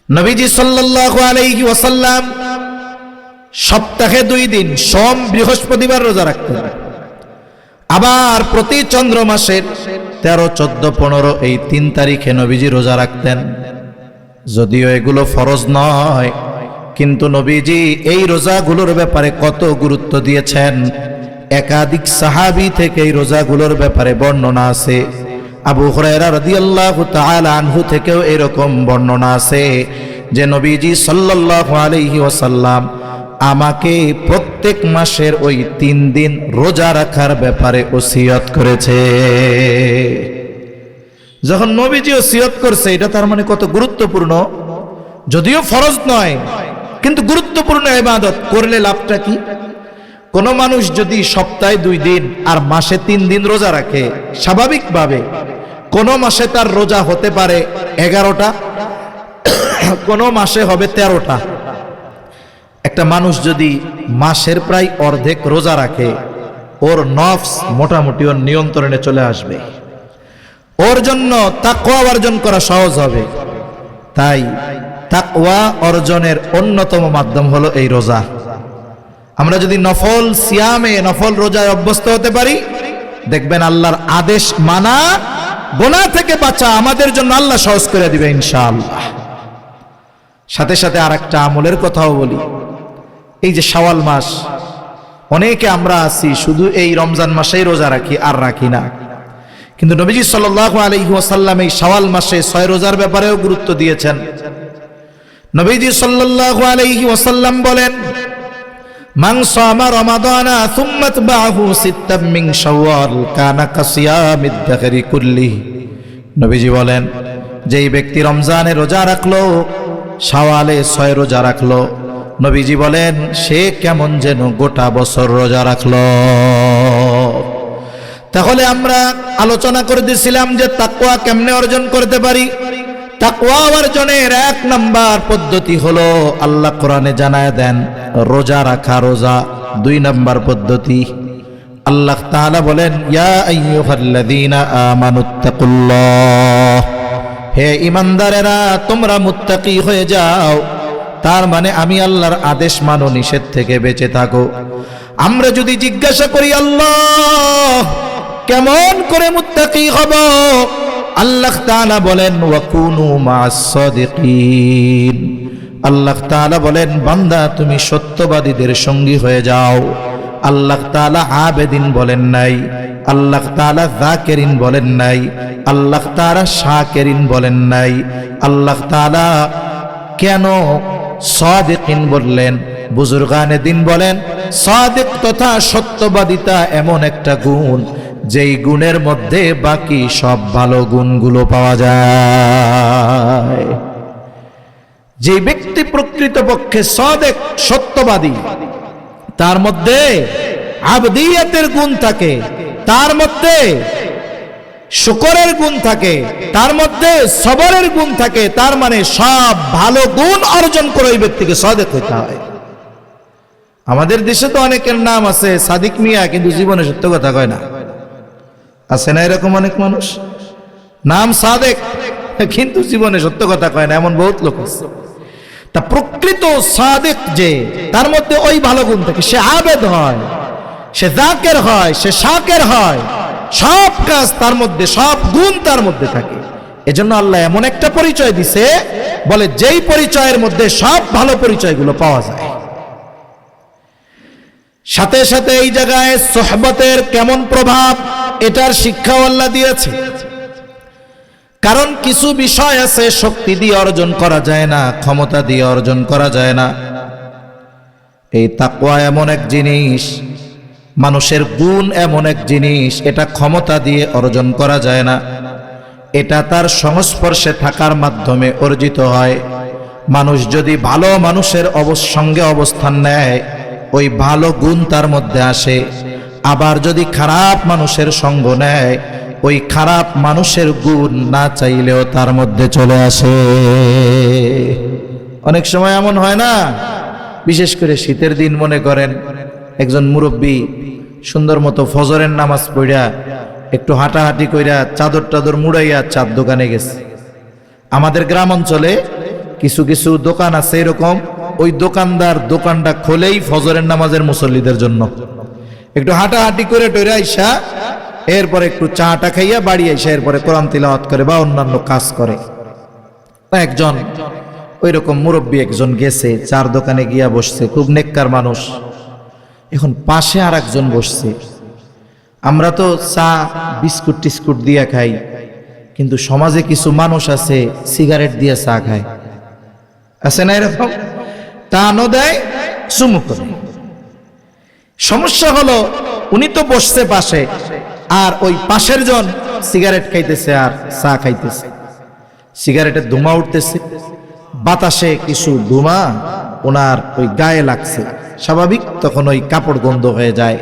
নবীজি সাল্লাল্লাহু আলাইহি ওয়াসাল্লাম সপ্তাহে 2 দিন, সোম বৃহস্পতিবার রোজা রাখতেন। আবার প্রতি চন্দ্র মাসের 13, 14, 15 এই 3 তারিখে নবীজি রোজা রাখতেন। যদিও এগুলো ফরজ নয়, কিন্তু নবীজি এই রোজাগুলোর ব্যাপারে কত গুরুত্ব দিয়েছেন। একাধিক সাহাবী থেকে এই রোজাগুলোর ব্যাপারে বর্ণনা আছে। আবু হুরায়রা রাদিয়াল্লাহু তাআলা আনহু থেকেও এরকম বর্ণনা আছে যে নবীজি সাল্লাল্লাহু আলাইহি ওয়াসাল্লাম আমাকে প্রত্যেক মাসের ওই 3 দিন রোজা রাখার ব্যাপারে ওসিয়ত করেছে। যখন নবীজি ওসিয়ত করছে, এটা তার মানে কত গুরুত্বপূর্ণ। যদিও ফরজ নয়, কিন্তু গুরুত্বপূর্ণ ইবাদত। করলে লাভটা কি? কোন মানুষ যদি সপ্তাহে 2 দিন আর মাসে 3 দিন রোজা রাখে, স্বাভাবিকভাবে কোন মাসে তার রোজা হতে পারে 11টা, কোন মাসে হবে 13টা। একটা মানুষ যদি মাসের প্রায় অর্ধেক রোজা রাখে, ওর নফস মোটামুটি ওর নিয়ন্ত্রণে চলে আসবে, ওর জন্য তাকওয়া অর্জন করা সহজ হবে। তাই তাকওয়া অর্জনের অন্যতম মাধ্যম হলো এই রোজা। আমরা যদি নফল সিয়ামে, নফল রোজায় অভ্যস্ত হতে পারি, দেখবেন আল্লাহর আদেশ মানা, গুনাহ থেকে বাঁচা আমাদের জন্য আল্লাহ সহজ করে দিবে ইনশাআল্লাহ। সাথে সাথে আরেকটা আমলের কথাও বলি। এই যে শাওয়াল মাস, অনেকে আমরা আছি শুধু এই রমজান মাসেই রোজা রাখি, আর রাখি না। কিন্তু নবীজি সাল্লাল্লাহু আলাইহি ওয়াসাল্লাম এই শাওয়াল মাসে 6 রোজার ব্যাপারেও গুরুত্ব দিয়েছেন। নবীজি সাল্লাল্লাহু আলাইহি ওয়াসাল্লাম বলেন, মান সামা রমাদানা সুম্মা তাবাহু সিত্তাম মিন শাওয়াল কানা কাসিয়ামিদ দাহরি কুল্লিহি। নবীজি বলেন, যেই ব্যক্তি রমজানে রোজা রাখলো, শাওয়ালে 6 রোজা রাখলো, নবীজি বলেন সে কেমন যেন গোটা বছর রোজা রাখলো। তাহলে আমরা আলোচনা করে দিয়েছিলাম যে তাকওয়া কেমনে অর্জন করতে পারি। তাকওয়া অর্জনের 1 নাম্বার পদ্ধতি হলো আল্লাহ কোরআনে জানায় দেন রোজা রাখা। রোজা 2 নাম্বার পদ্ধতি। আল্লাহ তাআলা বলেন ইয়া আইয়ুহাল্লাযীনা আমানুত্তাকুল্লাহ, হে ঈমানদারেরা তোমরা মুত্তাকি হয়ে যাও। তার মানে আমি আল্লাহর আদেশ মানো, নিষেধ থেকে বেঁচে থাকো। আমরা যদি জিজ্ঞাসা করি আল্লাহ কেমন করে মুত্তাকি হব, আল্লাহ তাআলা বলেন ওয়াকুনু মা'আস সাদিকিন। আল্লাহ তাআলা বলেন বান্দা তুমি সত্যবাদীদের সঙ্গী হয়ে যাও। আল্লাহ তাআলা আবেদিন বলেন নাই, আল্লাহ তাআলা যাকিরিন বলেন নাই, আল্লাহ তাআলা শাকিরিন বলেন নাই। আল্লাহ তাআলা কেন সাদিকিন বললেন? বুজুর্গানে দিন বলেন সাদিক তথা সত্যবাদিতা এমন একটা গুণ যেই গুণের মধ্যে বাকি সব ভালো গুণগুলো পাওয়া যায়। যে ব্যক্তি প্রকৃতপক্ষে সাদিক সত্যবাদী, তার মধ্যে আবদিয়াতের গুণ থাকে, তার মধ্যে শুকরের গুণ থাকে, তার মধ্যে সবরের গুণ থাকে। তার মানে সব ভালো গুণ অর্জন করে ওই ব্যক্তিকে সাদিক হতে হয়। আমাদের দেশে তো অনেকের নাম আছে সাদিক মিয়া, কিন্তু জীবনে সত্য কথা কয় না। আছে না এরকম অনেক মানুষ, নাম সাদেক কিন্তু জীবনে সত্য কথা কয় না, এমন বহুত লোক আছে। তা প্রকৃত সাদেক যে, তার মধ্যে ওই ভালো গুণ থাকে। সে আবেদ হয়, সে যাকের হয়, সে শাকের হয়, সব কাজ তার মধ্যে, সব গুণ তার মধ্যে থাকে। এজন্য আল্লাহ এমন একটা পরিচয় দিছে, বলে যেই পরিচয়ের মধ্যে সব ভালো পরিচয়গুলো পাওয়া যায়। সাথে সাথে এই জায়গায় সোহবতের কেমন প্রভাব, এটার শিক্ষাও আল্লাহ দিয়েছে। কারণ কিছু বিষয় আছে শক্তি দিয়ে অর্জন করা যায় না, ক্ষমতা দিয়ে অর্জন করা যায় না। এই তাকওয়া এমন এক জিনিস, মানুষের গুণ এমন এক জিনিস, এটা ক্ষমতা দিয়ে অর্জন করা যায় না, এটা তার সংস্পর্শে থাকার মাধ্যমে অর্জিত হয়। মানুষ যদি ভালো মানুষের সঙ্গে অবস্থান নেয়, ওই ভালো গুণ তার মধ্যে আসে। আবার যদি খারাপ মানুষের সঙ্গ নেয়, ওই খারাপ মানুষের গুণ না চাইলেও তার মধ্যে চলে আসে। অনেক সময় এমন হয় না, বিশেষ করে শীতের দিন মনে করেন একজন মুরব্বী সুন্দর মতো ফজরের নামাজ পড়া একটু হাঁটাহাঁটি কইরা চাদর টাদর মুড়াইয়া চার দোকানে গেছে। আমাদের গ্রাম অঞ্চলে কিছু কিছু দোকান আছে এরকম, ওই দোকানদার দোকানটা খোলেই ফজরের নামাজের মুসল্লিদের জন্য। একটু হাঁটাহাঁটি করে টইরা আইসা এরপরে একটু চাটা খাইয়া বাড়ি আইসা এরপরে কোরআন তিলাওয়াত করে বা অন্যান্য কাজ করে। একজন ওই রকম মুরব্বী একজন গেছে, চার দোকানে গিয়া বসছে, খুব নেককার মানুষ। এখন পাশে আর একজন বসছে। আমরা তো চা বিস্কুট টিস্কুট দিয়া খাই, কিন্তু সমাজে কিছু মানুষ আছে সিগারেট দিয়ে চা খায়, আছে না এরকম? টানও দেয়, চুমু করে। সমস্যা হলো উনি তো বসছে পাশে, আর ওই পাশের জন সিগারেট খাইতেছে আর চা খাইতেছে। সিগারেটের ধোঁয়া উঠতেছে, বাতাসে কিছু ধোঁয়া ওনার ওই গায়ে লাগছে, স্বাভাবিক তখন ওই কাপড় গন্ধ হয়ে যায়।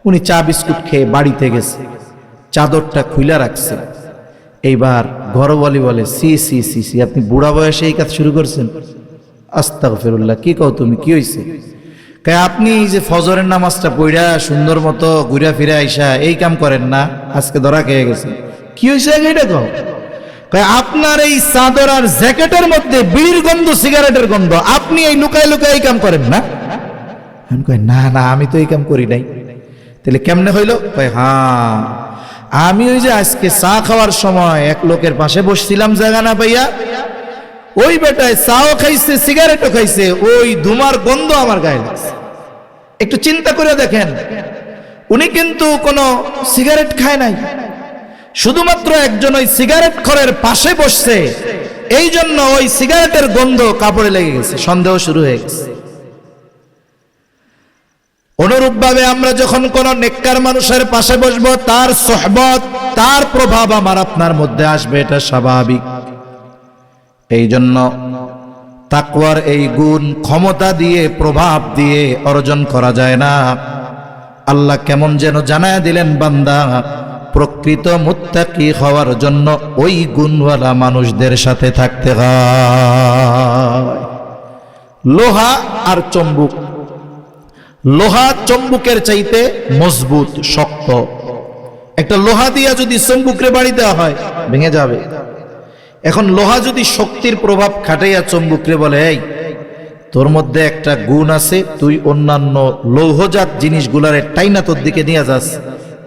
উনি চা বিস্কুট খেয়ে বাড়িতে গেছে, চাদরটা খুইলা রাখছে। এইবার ঘরওয়ালি বলে সি সি সি সি, আপনি বুড়া বয়সে এই কাজ শুরু করছেন? আস্তাগফিরুল্লাহ, কি কও তুমি, কি হইছে? কয় আপনি এই যে ফজরের নামাজটা পড়া সুন্দর মতো ঘুরা ফিরে আইসা এই কাম করেন না, আজকে ধরা খেয়ে গেছে। কি হয়েছে এটা কও? কয় আপনার এই চাদর আর জ্যাকেটের মধ্যে বিড়ির গন্ধ, সিগারেটের গন্ধ, আপনি এই লুকায় লুকায় এই কাম করেন না? আমি কই না না, আমি তো এই কাম করি নাই। তাহলে কেমনে হইলো? কয় হ্যাঁ, আমি ওই যে আজকে চা খাওয়ার সময় এক লোকের পাশে বসছিলাম জায়গা না পাইয়া, ওই বেটায় চাও খাইছে সিগারেটও খাইছে, ওই ধুমার গন্ধ আমার গায়ে লাগছে। একটু চিন্তা করে দেখেন, উনি কিন্তু কোনো সিগারেট খায় নাই, শুধুমাত্র একজন ওই সিগারেট খোরের পাশে বসছে, এই জন্য ওই সিগারেটের গন্ধ কাপড়ে লেগে গেছে, সন্দেহ শুরু হয়ে গেছে। অনুরূপ ভাবে আমরা যখন কোন নেককার মানুষের পাশে বসবো, তার সোহবত, তার প্রভাব আমার আপনার মধ্যে আসবে, এটা স্বাভাবিক। এই জন্য তাকওয়ার এই গুণ ক্ষমতা দিয়ে, প্রভাব দিয়ে অর্জন করা যায় না, আল্লাহ কেমন যেন জানায়া দিলেন, বান্দা প্রকৃত মুত্তাকি হওয়ার জন্য ওই গুণওয়ালা মানুষদের সাথে থাকতে হয়। লোহা আর চম্বুক, লোহা চম্বুকের চাইতে মজবুত, শক্ত। একটা লোহা দিয়া যদি চম্বুকরে বাড়ি দেওয়া হয় ভেঙে যাবে। এখন লোহা যদি শক্তির প্রভাব খাটাইয়া চম্বুকরে বলে, এই তোর মধ্যে একটা গুণ আছে, তুই অন্যান্য লৌহজাত জিনিসগুলারে টাইনা তোর দিকে নিয়ে যাস,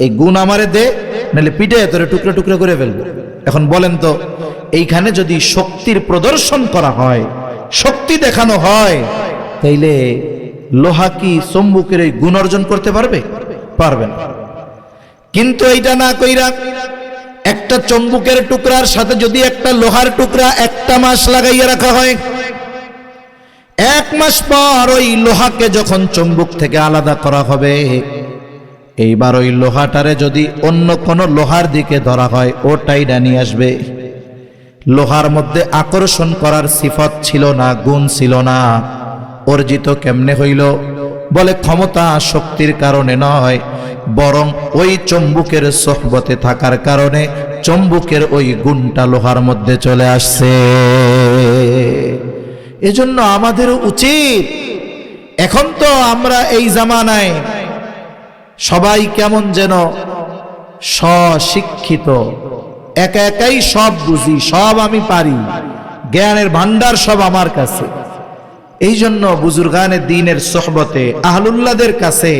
এই গুণ আমারে দে, নাহলে পিঠে তোরে টুকরো টুকরো করে ফেলবো। এখন বলেন তো, এইখানে যদি শক্তির প্রদর্শন করা হয়, শক্তি দেখানো হয়, তাইলে লোহা কি চম্বুকের এই গুণ অর্জন করতে পারবে? পারবে না। কিন্তু এইটা না কইরা একটা চম্বুকের টুকরার সাথে যদি একটা লোহার টুকরা একটা মাস লাগাইয়া রাখা হয়, এক মাস পর ওই লোহাকে যখন চম্বুক থেকে আলাদা করা হবে, এইবার ওই লোহাটারে যদি অন্য কোনো লোহার দিকে ধরা হয়, ওটাই নিয়ে আসবে। লোহার মধ্যে আকর্ষণ করার সিফত ছিল না, গুণ ছিল না। অর্জিত কেমনে হইল? বলে ক্ষমতা শক্তির কারণে নয়, বরং ওই চম্বুকের সোহবতে থাকার কারণে চম্বুকের ওই গুণটা লোহার মধ্যে চলে আসছে। এজন্য আমাদের উচিত, এখন তো আমরা এই জামানায় সবাই কেমন যেন স্বশিক্ষিত, একা একাই সব বুঝি, সব আমি পারি, জ্ঞানের ভান্ডার সব আমার কাছে। এই জন্য বুজুর্গানে দ্বীনের সোহবতে আহলুল্লাহদের কাছে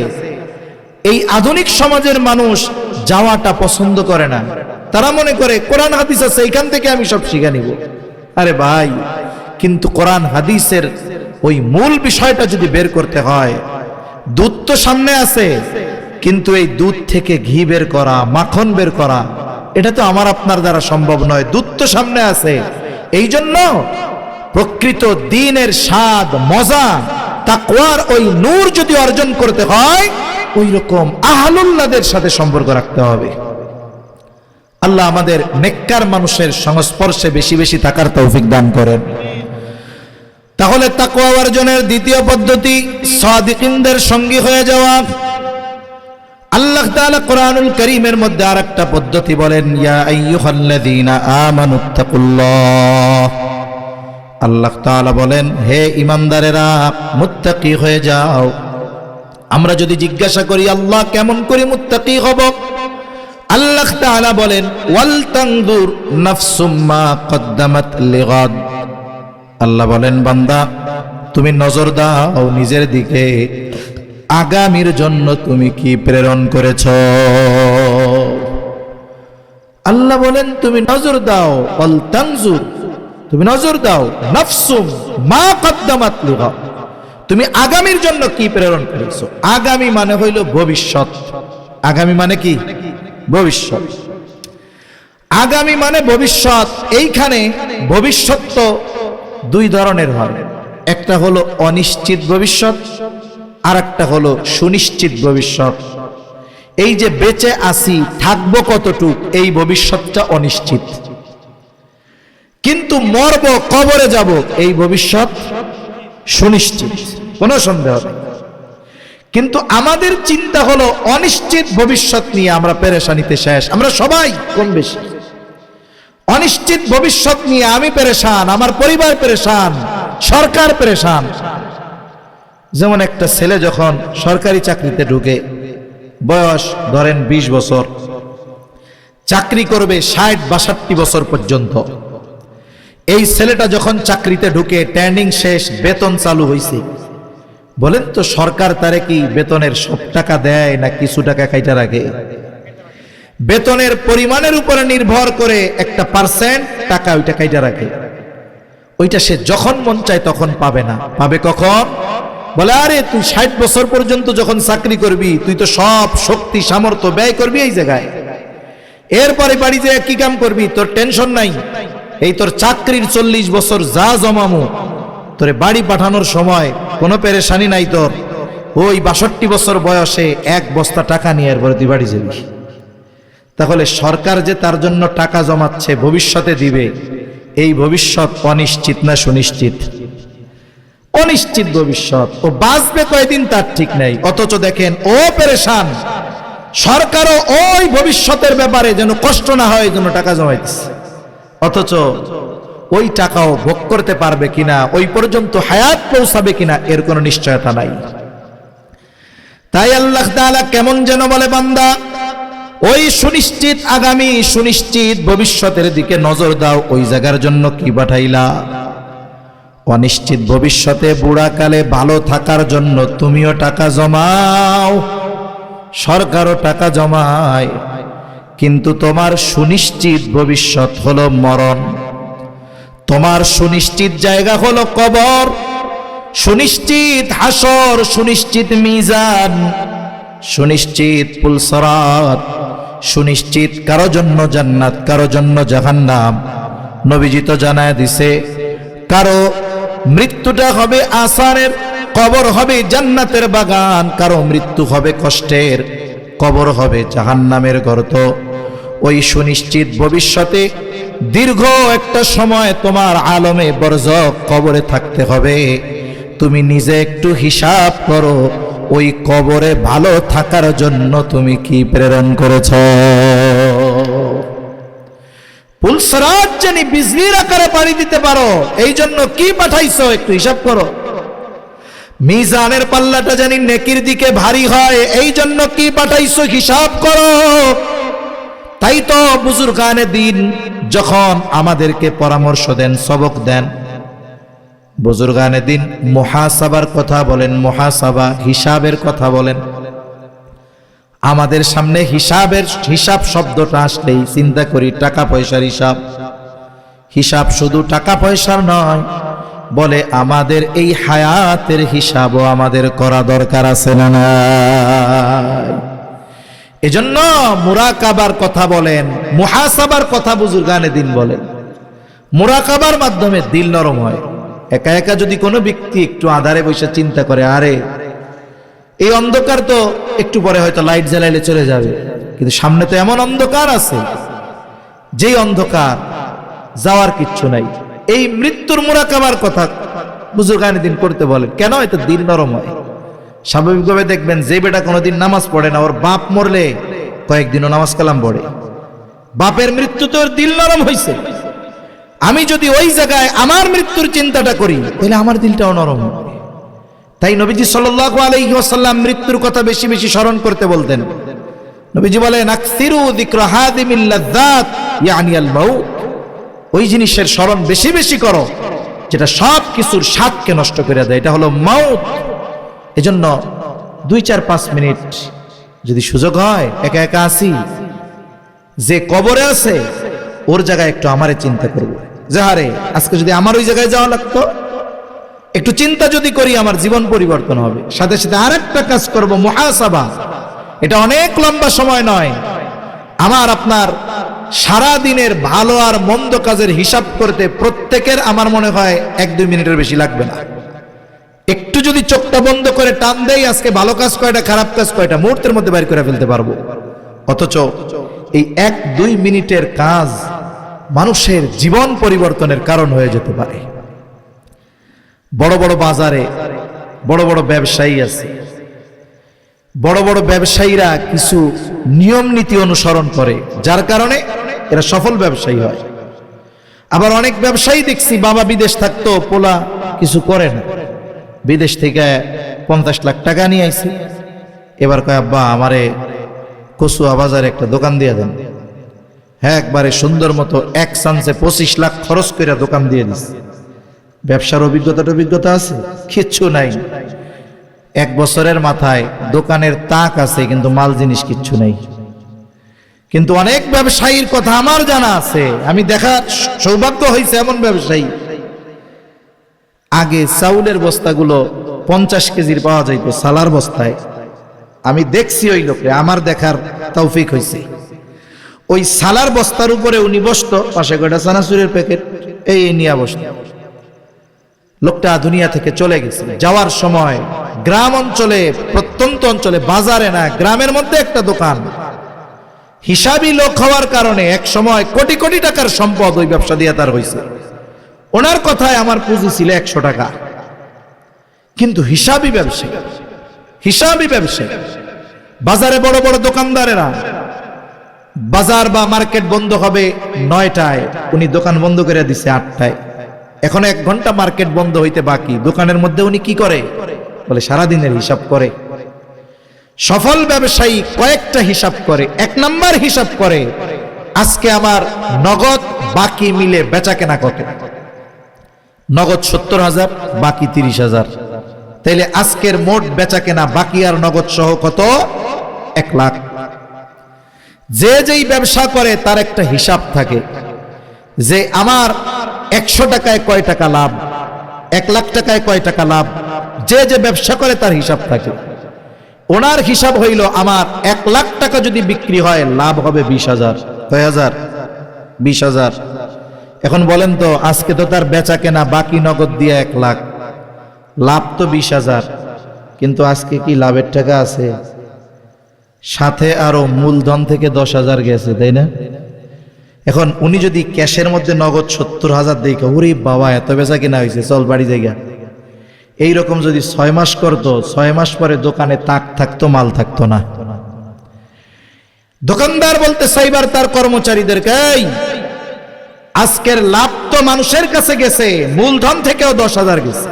এই আধুনিক সমাজের মানুষ যাওয়াটা পছন্দ করে না। তারা মনে করে কোরআন হাদিস আছে, এখান থেকে আমি সব শিখে নিব। আরে ভাই, কিন্তু কোরআন হাদিসের ওই মূল বিষয়টা যদি বের করতে হয়, দুধ তো সামনে আছে, কিন্তু এই দুধ থেকে ঘি বের করা, মাখন বের করা, এটা তো আমার আপনার দ্বারা সম্ভব নয়। দুধ তো সামনে আছে। এই জন্য প্রকৃত দ্বীনের স্বাদ, মজা, তাকওয়ার ওই নূর যদি অর্জন করতে হয়, ওই রকম আহলুল্লাহদের সাথে সম্পর্ক রাখতে হবে। আল্লাহ আমাদের নেককার মানুষের সংস্পর্শে বেশি বেশি থাকার তৌফিক দান করেন। তাহলে তাকওয়া অর্জনের দ্বিতীয় পদ্ধতি সাদিকিনদের সঙ্গী হয়ে যাওয়া। আল্লাহ তাআলা কোরআনুল কারীমের মধ্যে আরেকটা পদ্ধতি বলেন, ইয়া আইয়ুহাল্লাযীনা আমানুত্তাকুল্লাহ। আল্লাহ তাআলা বলেন, হে ঈমানদারেরা, মুত্তাকি হয়ে যাও। আমরা যদি জিজ্ঞাসা করি আল্লাহ কেমন করে মুত্তাকি হব, আল্লাহ তাআলা বলেন, ওয়াল তানজুর নাফসুম মা কদ্দামাত লিগাদ। আল্লাহ বলেন, বান্দা তুমি নজর দাও নিজের দিকে, আগামীর জন্য তুমি কি প্রেরণ করেছ। আল্লাহ বলেন তুমি নজর দাও, ওয়াল তানজুর, তুমি নজর দাও, নাফসুম মা কদ্দামাত লিগাদ, তুমি আগামীর জন্য কি প্রেরণ করেছো। আগামী মানে হইল ভবিষ্যৎ। আগামী মানে কি? ভবিষ্যৎ। আগামী মানে ভবিষ্যৎ। এইখানে ভবিষ্যৎ তো দুই ধরনের হয়, একটা হলো অনিশ্চিত ভবিষ্যৎ, আর একটা হলো সুনিশ্চিত ভবিষ্যৎ। এই যে বেঁচে আসি, থাকবো কতটুক, এই ভবিষ্যৎটা অনিশ্চিত। কিন্তু মরব, কবরে যাব, এই ভবিষ্যৎ সুনিশ্চিত, কোনো সন্দেহ নেই। কিন্তু আমাদের চিন্তা হলো অনিশ্চিত ভবিষ্যৎ নিয়ে আমরা পেরেশানিতে শেষ। আমরা সবাই কম বেশি অনিশ্চিত ভবিষ্যৎ নিয়ে আমি পেরেশান, আমার পরিবার পেরেশান, সরকার পেরেশান। যেমন একটা ছেলে যখন সরকারি চাকরিতে ঢুকে, বয়স ধরেন 20 বছর, চাকরি করবে 60-62 বছর পর্যন্ত। এই ছেলেটা যখন চাকরিতে ঢুকে, ট্রেনিং শেষ, বেতন চালু হয়েছে, বলেন তো সরকার তারে কি বেতনের সব টাকা দেয় না কিছু টাকা কাইটা রাখে? বেতনের পরিমাণের উপরে নির্ভর করে একটা পার্সেন্ট টাকা ওইটা কাইটা রাখে। ওইটা সে যখন মন চায় তখন পাবে না। পাবে কখন? বলে আরে তুই 60 বছর পর্যন্ত যখন চাকরি করবি, তুই তো সব শক্তি সামর্থ্য ব্যয় করবি এই জায়গায়, এরপরে বাড়ি যেয়ে কি কাম করবি, তোর টেনশন নাই। এই তোর চাকরির 40 বছর যা জমামু, তোরে বাড়ি পাঠানোর সময় কোনো পেরেশানি নাই তোর। ওই 62 বছর বয়সে 1 বস্তা টাকা নিয়ে এরপরে তুই বাড়ি যাবি। তাহলে সরকার যে তার জন্য টাকা জমাচ্ছে, ভবিষ্যতে দিবে, এই ভবিষ্যৎ অনিশ্চিত না সুনিশ্চিত? অনিশ্চিত ভবিষ্যৎ, ও বাঁচবে কয়দিন তার ঠিক নেই, অথচ দেখেন ও পেরেশান, সরকারও ওই ভবিষ্যতের ব্যাপারে যেন কষ্ট না হয় যেন টাকা জমাইতেছে, অথচ ওই টাকাও ভোগ করতে পারবে কিনা, ওই পর্যন্ত হায়াত পৌঁছাবে কিনা এর কোনো নিশ্চয়তা নাই। তাই আল্লাহ তাআলা কেমন যেন বলে, বান্দা ওই সুনিশ্চিত আগামী সুনিশ্চিত ভবিষ্যতের দিকে নজর দাও, ওই জায়গার জন্য কি পাঠাইলা? অনিশ্চিত ভবিষ্যতে বুড়াকালে ভালো থাকার জন্য তুমিও টাকা জমাও, সরকারও টাকা জমায়, কিন্তু তোমার সুনিশ্চিত ভবিষ্যৎ হলো মরণ, তোমার সুনিশ্চিত জায়গা হলো কবর, সুনিশ্চিত হাসর, সুনিশ্চিত মিজান, সুনিশ্চিত পুলসরাত, সুনিশ্চিত কারো জন্য জান্নাত, কারো জন্য জাহান্নাম। নবীজি তো জানায় দিছে, কারো মৃত্যুটা হবে আসানের, কবর হবে জান্নাতের বাগান, কারো মৃত্যু হবে কষ্টের, কবর হবে জাহান্নামের গর্ত। ওই সুনিশ্চিত ভবিষ্যতে দীর্ঘ একটা সময় তোমার আলমে বরজখ কবরে থাকতে হবে। তুমি নিজে একটু হিসাব করো, ওই কবরে ভালো থাকার জন্য তুমি কি প্রেরণ করেছ? পুলসরাত জানি বিজলির আকারে পাড়ি দিতে পারো, এই জন্য কি পাঠাইছো একটু হিসাব করো। মিজানের পাল্লাটা জানি নেকির দিকে ভারী হয়, এই জন্য কি পাঠাইছো হিসাব করো। তাই তো বুজুর্গানে দিন যখন আমাদেরকে পরামর্শ দেন, সবক দেন, বুজুর্গানে দিন মুহাসাবার কথা বলেন, মুহাসাবা হিসাবের কথা বলেন। আমাদের সামনে হিসাব শব্দটা আসলেই চিন্তা করি টাকা পয়সার হিসাব। হিসাব শুধু টাকা পয়সার নয়, বলে আমাদের এই হায়াতের হিসাবও আমাদের করা দরকার আছে না নাই? এজন্য মুরাকাবার কথা বলেন, মুহাসাবার কথা বুজুর্গানে দিন বলেন। মুরাকাবার মাধ্যমে দিল নরম হয়। একা একা যদি কোনো ব্যক্তি একটু আধারে বসে চিন্তা করে, আরে এই অন্ধকার তো একটু পরে হয়তো লাইট জ্বালাইলে চলে যাবে, কিন্তু সামনে তো এমন অন্ধকার আছে যেই অন্ধকার যাওয়ার কিচ্ছু নাই। এই মৃত্যুর মুরাকাবার কথা বুজুর্গানে দিন করতে বলেন। কেন? এটা দিল নরম হয়। স্বাভাবিকভাবে দেখবেন যে বেটা কোনোদিন নামাজ পড়ে না, ওর বাপ মরলে কয়েকদিনও নামাজ কালাম পড়ে। বাপের মৃত্যুতে ওর দিল নরম হয়েছে। আমি যদি ওই জায়গায় আমার মৃত্যুর চিন্তাটা করি, তাহলে আমার দিলটাও নরম হবে। তাই নবীজি সাল্লাল্লাহু আলাইহি ওয়াসাল্লাম মৃত্যুর কথা বেশি বেশি স্মরণ করতে বলতেন। নবীজি বলেন, আকসিরু যিকরা হাদিমিল লাযযাত ইয়ানি আল মাউত। ওই জিনিসের স্মরণ বেশি বেশি করো যেটা সব কিছুর স্বাদকে নষ্ট করে দেয়, এটা হলো মাউত। এজন্য 2-4-5 মিনিট যদি সুযোগ হয়, একা একা আসি, যে কবরে আছে ওর জায়গায় একটু আমারে চিন্তা করব, যে হারে আজকে যদি আমার ওই জায়গায় যাওয়া লাগতো, একটু চিন্তা যদি করি আমার জীবন পরিবর্তন হবে। সাথে সাথে আরেকটা কাজ করব, মুহাসাবা। এটা অনেক লম্বা সময় নয়, আমার আপনার সারা দিনের ভালো আর মন্দ কাজের হিসাব করতে প্রত্যেকের আমার মনে হয় 1-2 মিনিটের বেশি লাগবে না। একটু যদি চোখটা বন্ধ করে টান দেই, আজকে ভালো কাজ কয়টা, খারাপ কাজ কয়টা, মুহূর্তের মধ্যে বের করে ফেলতে পারবো। অথচ এই 1-2 মিনিটের কাজ মানুষের জীবন পরিবর্তনের কারণ হয়ে যেতে পারে। বড় বড় বাজারে বড় বড় ব্যবসায়ী আছে, বড় বড় ব্যবসায়ীরা কিছু নিয়ম নীতি অনুসরণ করে, যার কারণে এরা সফল ব্যবসায়ী হয়। আবার অনেক ব্যবসায়ী দেখছি বাবা বিদেশ থাকতো, পোলা কিছু করে না, বিদেশ থেকে 50 লাখ টাকা নিয়ে আইছে, এবার কয় আব্বা আমারে কচুয়া বাজারে একটা দোকান দিয়ে দেন। হ্যাঁ, একবারে সুন্দর মতো এক চান্সে 25 লাখ খরচ করে দোকান দিয়ে দিচ্ছে। ব্যবসার অভিজ্ঞতা আছে? কিচ্ছু নাই। 1 বছরের মাথায় দোকানের তাক আছে, কিন্তু মাল জিনিস কিচ্ছু নেই। কিন্তু অনেক ব্যবসায়ীর কথা আমার জানা আছে, আমি দেখার সৌভাগ্য হয়েছে এমন ব্যবসায়ী। আগে চাউলের বস্তাগুলো 50 কেজির পাওয়া যাইতো সালার বস্তায়। আমি দেখছি ওই লোকে, আমার দেখার তৌফিক হয়েছে। ওই সালার বস্তার উপরে উনি বসতো, পাশে কয়টা চানাচুরের প্যাকেট এই নিয়ে বসত। লোকটা দুনিয়া থেকে চলে গেছে। যাওয়ার সময় গ্রাম অঞ্চলে, প্রত্যন্ত অঞ্চলে, বাজারে না, গ্রামের মধ্যে একটা দোকান। হিসাবি লোক হওয়ার কারণে এক সময় কোটি কোটি টাকার সম্পদ ওই ব্যবসা দিয়ে তার হয়েছে। ওনার কথায় আমার পুঁজি ছিল 100 টাকা। কিন্তু হিসাবই ব্যবসায়ী, হিসাবই ব্যবসায়ী। বাজারে বড় বড় দোকানদারেরা, বাজার বা মার্কেট বন্ধ হবে 9টায়, উনি দোকান বন্ধ করে দিছে 8টায়। এখন 1 ঘন্টা মার্কেট বন্ধ হইতে বাকি, দোকানের মধ্যে উনি কি করে? বলে সারাদিনের হিসাব করে। সফল ব্যবসায়ী কয়েকটা হিসাব করে। 1 নাম্বার হিসাব করে, আজকে আমার নগদ বাকি মিলে বেচা কেনা কত? নগদ 70,000, বাকি 30,000। তাইলে আজকের মোট বেচা কেনা বাকি আর নগদ সহ কত? 1 লাখ। যে যেই ব্যবসা করে তার একটা হিসাব থাকে যে আমার 100 টাকায় কয় টাকা লাভ, 1 লাখ টাকায় কয় টাকা লাভ। যে যে ব্যবসা করে তার হিসাব থাকে। ওনার হিসাব হইল আমার 1 লাখ টাকা যদি বিক্রি হয় লাভ হবে 20,000। কয় হাজার? 20,000। এখন বলেন তো, আজকে তো তার বেচা কেনা বাকি নগদ দিয়ে 1 লাখ, লাভ তো 20,000, কিন্তু আজকে কি লাভের টাকা আছে? সাথে আরো মূলধন থেকে 10,000 গেছে, তাই না? এখন উনি যদি ক্যাশের মধ্যে নগদ 70,000 দেয়, ওরে বাবা এত বেচা কেনা হয়েছে, চল বাড়ি জায়গা। এইরকম যদি 6 মাস করতো, 6 মাস পরে দোকানে তাক থাকতো, মাল থাকতো না। দোকানদার বলতে সাইবার তার কর্মচারীদেরকে, আজকের লাভ তো মানুষের কাছে গেছে, মূলধন থেকেও 10,000 গেছে,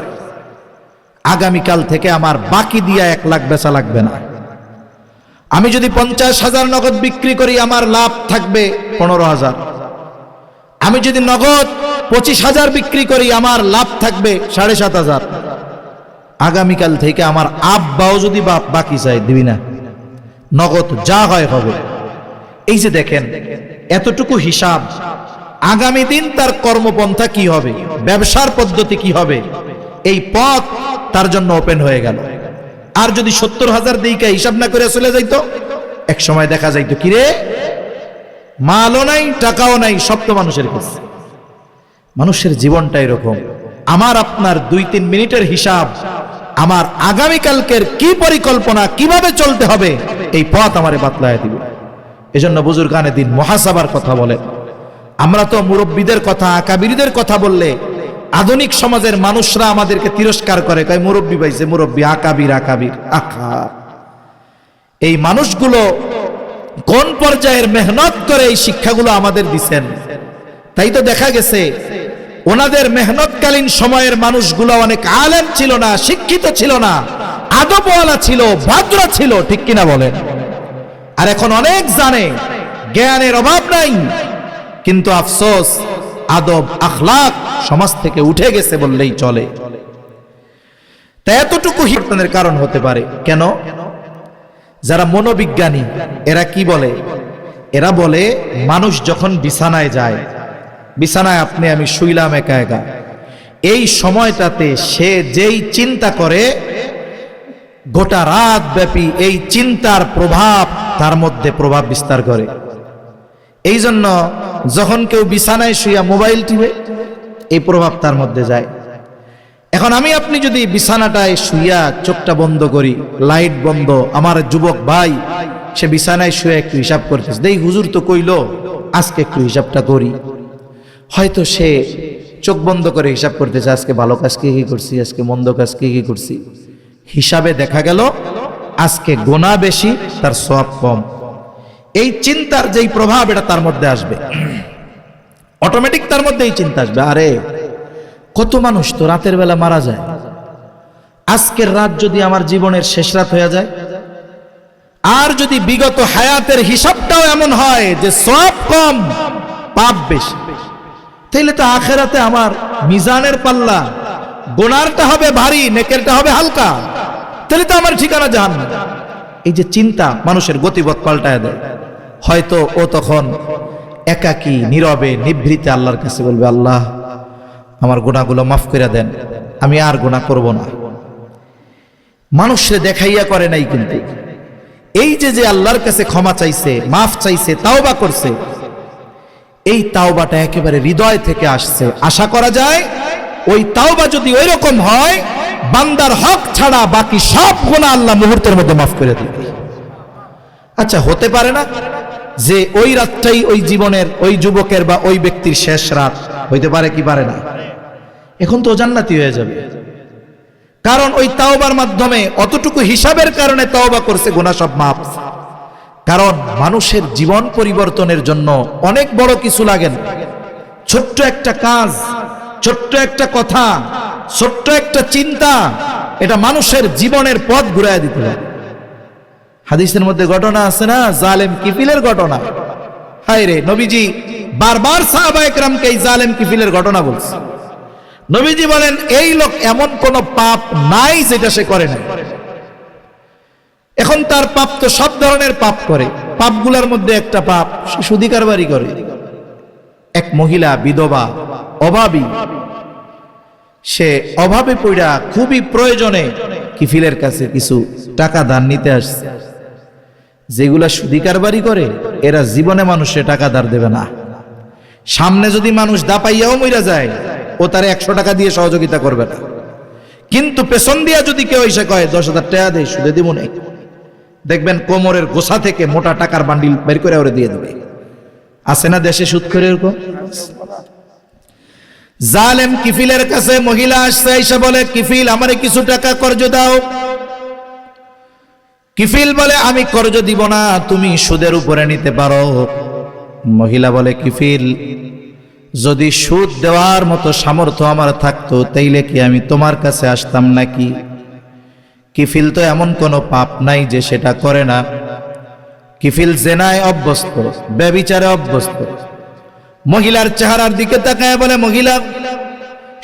আগামীকাল থেকে আমার বাকি দিয়া 1 লাখ বেচা লাগবে না। আমি যদি 50,000 নগদ বিক্রি করি আমার লাভ থাকবে 15,000। আমি যদি নগদ 25,000 বিক্রি করি আমার লাভ থাকবে 7,500। আগামীকাল থেকে আমার আব্বাও যদি বাকি চাই দিবি না, নগদ যা হয় হবে। এই যে দেখেন এতটুকু হিসাব, আগামী দিন তার কর্মপন্থা কি হবে, ব্যবসার পদ্ধতি কি হবে, এই পথ তার জন্য ওপেন হয়ে গেল। আর যদি 70,000 দিকে হিসাব না করে চলে যাইতো, এক সময় দেখা যাইতো কিরে মালও নাই টাকাও নাই, সব তো মানুষের কাছে। মানুষের জীবনটা এরকম। আমার আপনার 2-3 মিনিটের হিসাব আমার আগামীকালকের কি পরিকল্পনা, কিভাবে চলতে হবে, এই পথ আমারে বাতলায় দিবে। এজন্য বুজুর্গানে দিন মুহাসাবার কথা বলে। আমরা তো মুরব্বীদের কথা, আকাবিরদের কথা বললে আধুনিক সমাজের মানুষরা আমাদেরকে তিরস্কার করে, কয় মুরব্বী পাইছে মুরব্বী, আকাবির আকাবির। আখা, এই মানুষগুলো কোন পর্যায়ের মেহনত করে এই শিক্ষাগুলো আমাদের দিচ্ছেন। তাই তো দেখা গেছে ওনাদের মেহনতকালীন সময়ের মানুষগুলো অনেক আলেম ছিল না, শিক্ষিত ছিল না, আদবওয়ালা ছিল, ভদ্র ছিল, ঠিক কিনা বলেন? আর এখন অনেক জানে, জ্ঞানের অভাব নাই, কিন্তু আফসোস আদব আখলাক সমাজ থেকে উঠে গেছে বললেই চলে। তাই এতটুকু হিরতনের কারণ হতে পারে। কেন? যারা মনোবিজ্ঞানী এরা কি বলে? এরা বলে মানুষ যখন বিছানায় যায়, বিছানায় আপনি আমি শুইলাম একা একা, এই সময়টাতে সে যেই চিন্তা করে গোটা রাত ব্যাপী এই চিন্তার প্রভাব তার মধ্যে প্রভাব বিস্তার করে। এই জন্য যখন কেউ বিছানায় শুইয়া মোবাইল টিপে, এই প্রভাব তার মধ্যে যায়। এখন আমি আপনি যদি বিছানাটায় শুইয়া চোখটা বন্ধ করি, লাইট বন্ধ, আমার যুবক ভাই সে বিছানায় শুয়ে একটু হিসাব করতেছে, দেই হুজুর তো কইলো আজকে একটু হিসাবটা করি। হয়তো সে চোখ বন্ধ করে হিসাব করতেছে, আজকে ভালো কাজ কি কি করছি, আজকে মন্দ কাজ কি কি করছি। হিসাবে দেখা গেল আজকে গোনা বেশি, তার সওয়াব কম। এই চিন্তার যেই প্রভাব এটা তার মধ্যে আসবে, অটোমেটিক তার মধ্যে এই চিন্তা আসবে, আরে কত মানুষ তো রাতের বেলা মারা যায়, আজকের রাত যদি আমার জীবনের শেষ রাত হয়ে যায়, আর যদি বিগত হায়াতের হিসাবটাও এমন হয় যে সওয়াব কম পাপ বেশি, তাইলে তো আখেরাতে আমার মিজানের পাল্লা গোনারটা হবে ভারী, নেকেরটা হবে হালকা, তাহলে তো আমার ঠিকানা জাহান্নাম। এই যে চিন্তা মানুষের গতিপথ পাল্টায় দেয়। হয়তো ও তখন একাকী নীরবে নিভৃতে আল্লাহর কাছে বলবে, আল্লাহ আমার গুনাহগুলো মাফ করে দেন, আমি আর গুনাহ করব না। মানুষে দেখাইয়া করে নাই, কিন্তু এই যে আল্লাহর কাছে ক্ষমা চাইছে, মাফ চাইছে, তাওবা করছে, এই তাওবাটা একেবারে হৃদয় থেকে আসছে। আশা করা যায় ওই তাওবা যদি ওই রকম হয়, বান্দার হক ছাড়া বাকি সব গুনাহ আল্লাহ মুহূর্তের মধ্যে মাফ করে দিবে। আচ্ছা, হতে পারে না যে ওই রাতটাই ওই জীবনের ওই যুবকের বা ওই ব্যক্তির শেষ রাত? হইতে পারে কি পারে না? এখন তো জান্নাতি হয়ে যাবে, কারণ ওই তাওবার মাধ্যমে অতটুকু হিসাবের কারণে তাওবা করছে, গুনাহ সব মাফ। কারণ মানুষের জীবন পরিবর্তনের জন্য অনেক বড় কিছু লাগে না। ছোট্ট একটা কাজ, ছোট্ট একটা কথা, ছোট্ট একটা চিন্তা, এটা মানুষের জীবনের পথ ঘুরায় দিতে পারে। হাদিসের মধ্যে ঘটনা আছে না, জালেম কিফিলের ঘটনা। হায় রে, নবীজি বারবার সাহাবায়ে কেরামকে এই জালেম কিফিলের ঘটনা বলছে। নবীজি বলেন, এই লোক এমন কোন পাপ নাই যেটা সে করে না। এখন তার পাপ তো সব ধরনের পাপ করে, পাপগুলোর মধ্যে একটা পাপ, সে সুদী কারবারি করে। এক মহিলা বিধবা, অভাবী, সে অভাবে পড়া খুবই প্রয়োজনে কিফিলের কাছে কিছু টাকা ধার নিতে আসছে। যেগুলা সুদী কারবারি করে এরা জীবনে মানুষে টাকা ধার দেবে না। সামনে যদি মানুষ দাপাইয়াও মইরা যায়, ও তার 100 টাকা দিয়ে সহযোগিতা করবে না। কিন্তু পেছন দিয়া যদি কেউ এসে কয় 10,000 টাকা দেয়, সুদে দিব না, দেখবেন কোমরের গোছা থেকে মোটা টাকার বান্ডিল বের করে ওরে দিয়ে দেবে। আছে না দেশে সুদ করে এরকম? জালেম কিফিলের কাছে মহিলা আসছে, এসে বলে, কিফিল আমারে কিছু টাকা কর্জ দাও। কিফিল বলে, আমি কর্জ দিব না, তুমি সুদের উপরে নিতে পারো। মহিলা বলে, কিফিল যদি সুদ দেওয়ার মতো সামর্থ্য আমার থাকতো তাইলে কি আমি তোমার কাছে আসতাম নাকি? কিফিল তো এমন কোনো পাপ নাই যে সেটা করে না। কিফিল জেনায় অভ্যস্ত, ব্যভিচারে অভ্যস্ত। মহিলার চেহারার দিকে তাকায় বলে, মহিলা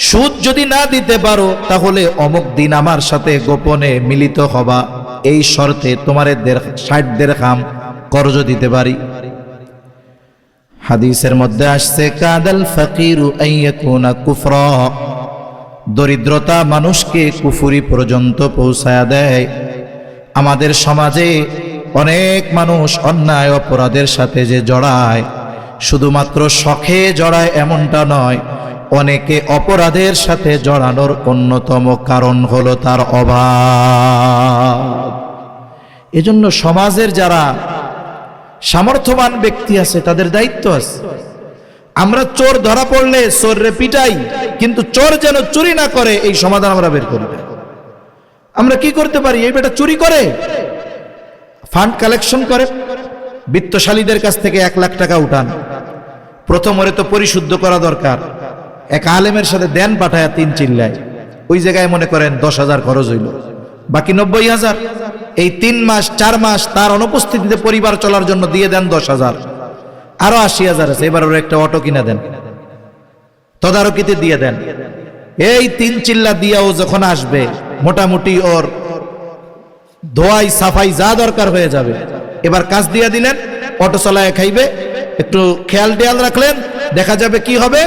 সুদ যদি না দিতে পারো তাহলে অমুক দিন আমার সাথে গোপনে মিলিত হবা, এই শর্তে তোমারে 60 দিরহাম কর্জ দিতে পারি। হাদিসের মধ্যে আসছে, কাদাল ফাকিরু আইয়াকুনা কুফরা, দরিদ্রতা মানুষকে কুফরি পর্যন্ত পৌঁছায়া দেয়। আমাদের সমাজে অনেক মানুষ অন্যায় অপরাধের সাথে যে জড়ায়, শুধুমাত্র শখে জড়ায় এমনটা নয়, অনেকে অপরাধের সাথে জড়ানোর অন্যতম কারণ হলো তার অভাব। এজন্য সমাজের যারা সামর্থ্যবান ব্যক্তি আছে তাদের দায়িত্ব আছে। আমরা চোর ধরা পড়লে চোররে পিটাই, কিন্তু চোর যেন চুরি না করে এই সমাধান আমরা বের করি না। আমরা কি করতে পারি? এই বেটা চুরি করে, ফান্ড কালেকশন করে, বিত্তশালীদের কাছ থেকে 1 লাখ টাকা উঠান। প্রথম ওরে তো পরিশুদ্ধ করা দরকার। এক আলেমের সাথে দেন পাঠায়া 3 চিল্লায়, ওই জায়গায় মনে করেন 10,000 খরচ হইল, বাকি 90,000 এই 3 মাস 4 মাস তার অনুপস্থিতিতে পরিবার চলার জন্য দিয়ে দেন 10,000, আরো 80,000 আছে, এবার ওর একটা অটো কিনা দেন, তদারকিতে দিয়ে দেন। এই 3 চিল্লা দিয়াও যখন আসবে, মোটামুটি ওর ধোয়াই সাফাই যা দরকার হয়ে যাবে। এবার কাজ দিয়া দিলেন, অটো চালায় খাইবে, একটু খেয়াল টেয়াল রাখলেন, দেখা যাবে কি হবে,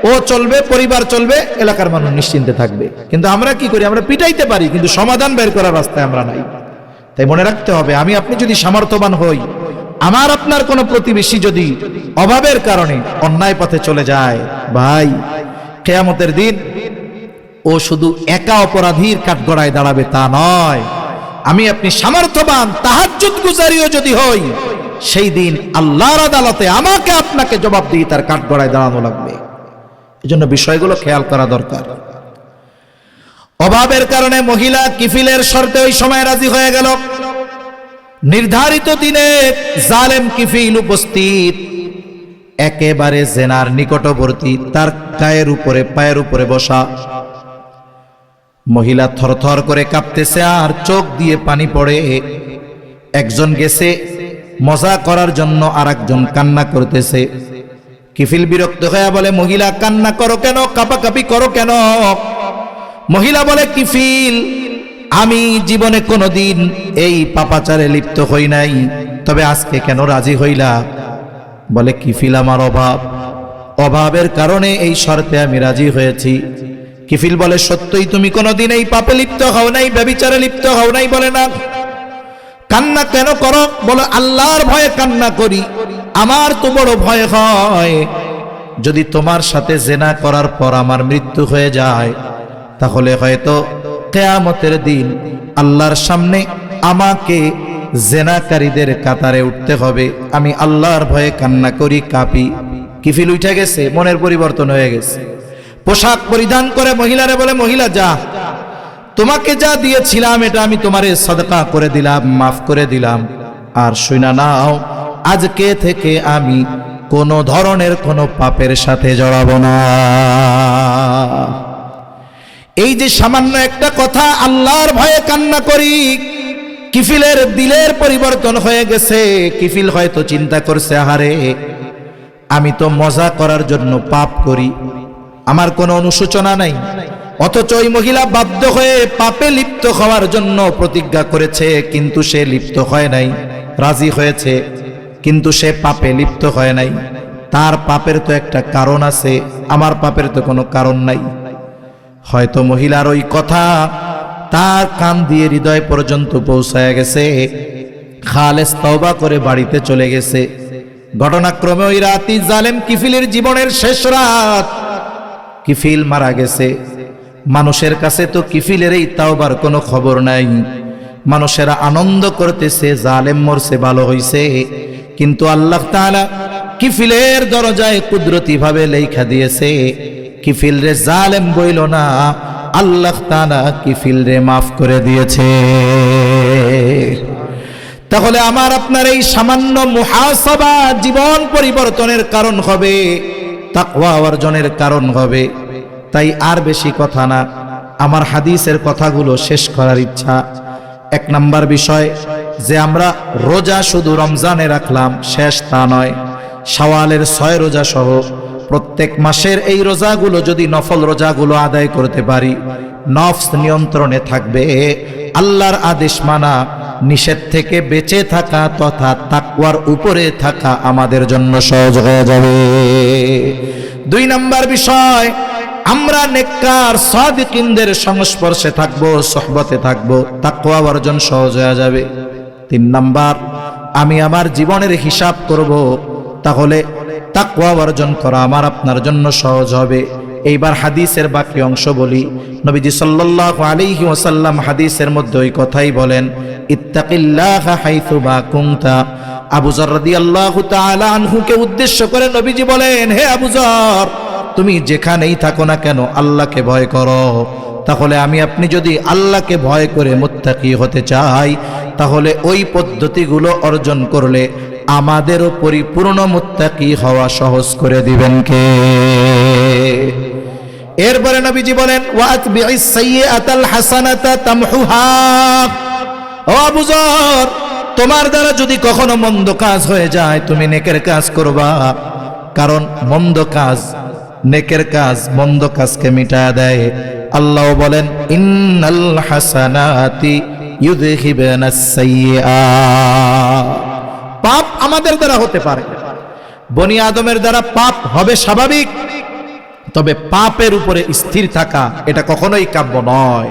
ও চলবে, পরিবার চলবে, এলাকার মানুষ নিশ্চিন্তে থাকবে। কিন্তু আমরা কি করি? আমরা পিটাইতে পারি, কিন্তু সমাধান বের করার রাস্তায় আমরা নাই। তাই মনে রাখতে হবে, আমি আপনি যদি সামর্থ্যবান হই, আমার আপনার কোনো প্রতিবেশী যদি অভাবের কারণে অন্যায় পথে চলে যায়, ভাই কিয়ামতের দিন ও শুধু একা অপরাধীর কাঠগড়ায় দাঁড়াবে তা নয়, আমি আপনি সামর্থ্যবান তাহাজ্জুদ গুজারিও যদি হই, সেই দিন আল্লাহর আদালতে আমাকে আপনাকে জবাবদিহি তার কাঠগড়ায় দাঁড়ানো লাগবে। এজন্য বিষয়গুলো খেয়াল করা দরকার। অভাবের কারণে মহিলা কিফিলের শর্তে ওই সময় রাজি হয়ে গেল। নির্ধারিত দিনে জালেম কিফিল উপস্থিত, একেবারে জেনার নিকটবর্তী, তার গায়ের উপরে পায়ের উপরে বসা। মহিলা থরথর করে কাঁপতেছে আর চোখ দিয়ে পানি পড়ে। একজন গেছে মজা করার জন্য, আর একজন কান্না করতেছে। কিফিল বিরক্ত হয়ে বলে, মহিলা কান্না করো কেন, কাঁপাকাঁপি করো কেন? মহিলা বলে, কিফিল আমি জীবনে কোনোদিন এই পাপাচারে লিপ্ত হই নাই, তবে আজকে কেন রাজি হইলা? বলে, কিফিল আমার অভাবের কারণে এই শর্তে আমি রাজি হয়েছি। কিফিল বলে, সত্যই তুমি কোনোদিন এই পাপে লিপ্ত হও নাই, ব্যভিচারে লিপ্ত হও নাই? বলে, না। কান্না কেন করো? বলে, আল্লাহর ভয়ে কান্না করি। আমার তো বড় ভয় হয়, যদি তোমার সাথে জেনা করার পর আমার মৃত্যু হয়ে যায়, তাহলে হয়তো কিয়ামতের দিন আল্লাহর সামনে আমাকে জেনাকারীদের কাতারে উঠতে হবে। আমি আল্লাহর ভয়ে কান্না করি, কাঁপি। কিফিল উঠে গেছে, মনের পরিবর্তন হয়ে গেছে। পোশাক পরিধান করে মহিলারে বলে, মহিলা যা, তোমাকে যা দিয়েছিলাম এটা আমি তোমারে সাদকা করে দিলাম, মাফ করে দিলাম। আর শুনা নাও, আজকে থেকে আমি কোনো ধরনের কোনো পাপের সাথে জড়াবো না। এই যে সামান্য একটা কথা, আল্লাহর ভয়ে কান্না করি, কিফিলের দিলের পরিবর্তন হয়ে গেছে। কিফিল হয়তো চিন্তা করছে, আহারে আমি তো মজা করার জন্য পাপ করি, আমার কোনো অনুশোচনা নাই। অথচ ওই মহিলা বাধ্য হয়ে পাপে লিপ্ত হওয়ার জন্য প্রতিজ্ঞা করেছে, কিন্তু সে লিপ্ত হয় নাই। রাজি হয়েছে, কিন্তু সে পাপে লিপ্ত হয় নাই। তার পাপের তো একটা কারণ আছে, আমার পাপের তো কোনো কারণ নাই। হয়তো মহিলার ওই কথা তার কান দিয়ে হৃদয় পর্যন্ত পৌঁছায় গেছে। খালেস তওবা করে বাড়িতে চলে গেছে। ঘটনাক্রমে ওই রাতই জালেম কিফিলের জীবনের শেষ রাত। কিফিল মারা গেছে। মানুষের কাছে তো কিফিলের এই তাওবার কোনো খবর নাই। মানুষেরা আনন্দ করতেছে, জালেম মরছে, ভালো হইছে। কিন্তু আল্লাহ তাআলা কিফিলের দরজায় কুদরতি ভাবে লেখা দিয়েছে, কিফিল রে জালেম বইল না, আল্লাহ তাআলা কিফিল রে মাফ করে দিয়েছে। তাহলে আমার আপনার এই সামান্য মুহাসাবা জীবন পরিবর্তনের কারণ হবে, তাকওয়া অর্জনের কারণ হবে। তাই আর বেশি কথা না, আমার হাদিসের কথাগুলো শেষ করার ইচ্ছা। এক নাম্বার বিষয় যে আমরা রোজা শুধু রমজানে রাখলাম শেষ তা নয়, শাওয়ালের 6 রোজা সহ প্রত্যেক মাসের এই রোজাগুলো যদি নফল রোজাগুলো আদায় করতে পারি, নফস নিয়ন্ত্রণে থাকবে, আল্লাহর আদেশ মানা, নিষেধ থেকে বেঁচে থাকা তথা তাকওয়ার উপরে থাকা আমাদের জন্য সহজ হয়ে যাবে। 2 নাম্বার বিষয়, আমরা নেককার সাদিকিনদের সংস্পর্শে থাকব, সোহবতে থাকব, তাকওয়া অর্জন সহজ হয়ে যাবে। 3 নাম্বার, আমি আমার জীবনের হিসাব করব, তাহলে তাকওয়া অর্জন করা আমার আপনার জন্য সহজ হবে। এইবার হাদিসের বাকি অংশ বলি। নবীজি সাল্লাল্লাহু আলাইহি ওয়াসাল্লাম হাদিসের মধ্যে ওই কথাই বলেন, ইত্তাকিল্লাহা হাইথু মা কুনতা। আবু যর রাদিয়াল্লাহু তাআলা আনহুকে উদ্দেশ্য করে নবীজি বলেন, হে আবু যর, তুমি যেখানেই থাকো না কেন আল্লাহকে ভয় করো। তাহলে আমি আপনি যদি আল্লাহকে ভয় করে মুত্তাকি হতে চাই, তাহলে ওই পদ্ধতিগুলো অর্জন করলে আমাদেরও পরিপূর্ণ মুত্তাকি হওয়া সহজ করে দিবেন কে? এরপরে নবীজি বলেন, ওয়াতবি'is সাইয়্যাতাল হাসানাতা তামহুহা। ও আবু যর, তোমার দ্বারা যদি কখনো মন্দ কাজ হয়ে যায়, তুমি নেকের কাজ করবা, কারণ মন্দ কাজ, নেকের কাজ মন্দ কাজকে মিটায়া দেয়। আল্লাহ বলেন, ইন্নাল হাসানাতি ইউযহিবুনাস সাইয়্যাত। পাপ আমাদের দ্বারা হতে পারে, বনি আদমের দ্বারা পাপ হবে স্বাভাবিক, তবে পাপের উপরে স্থির থাকা এটা কখনোই কাম্য নয়।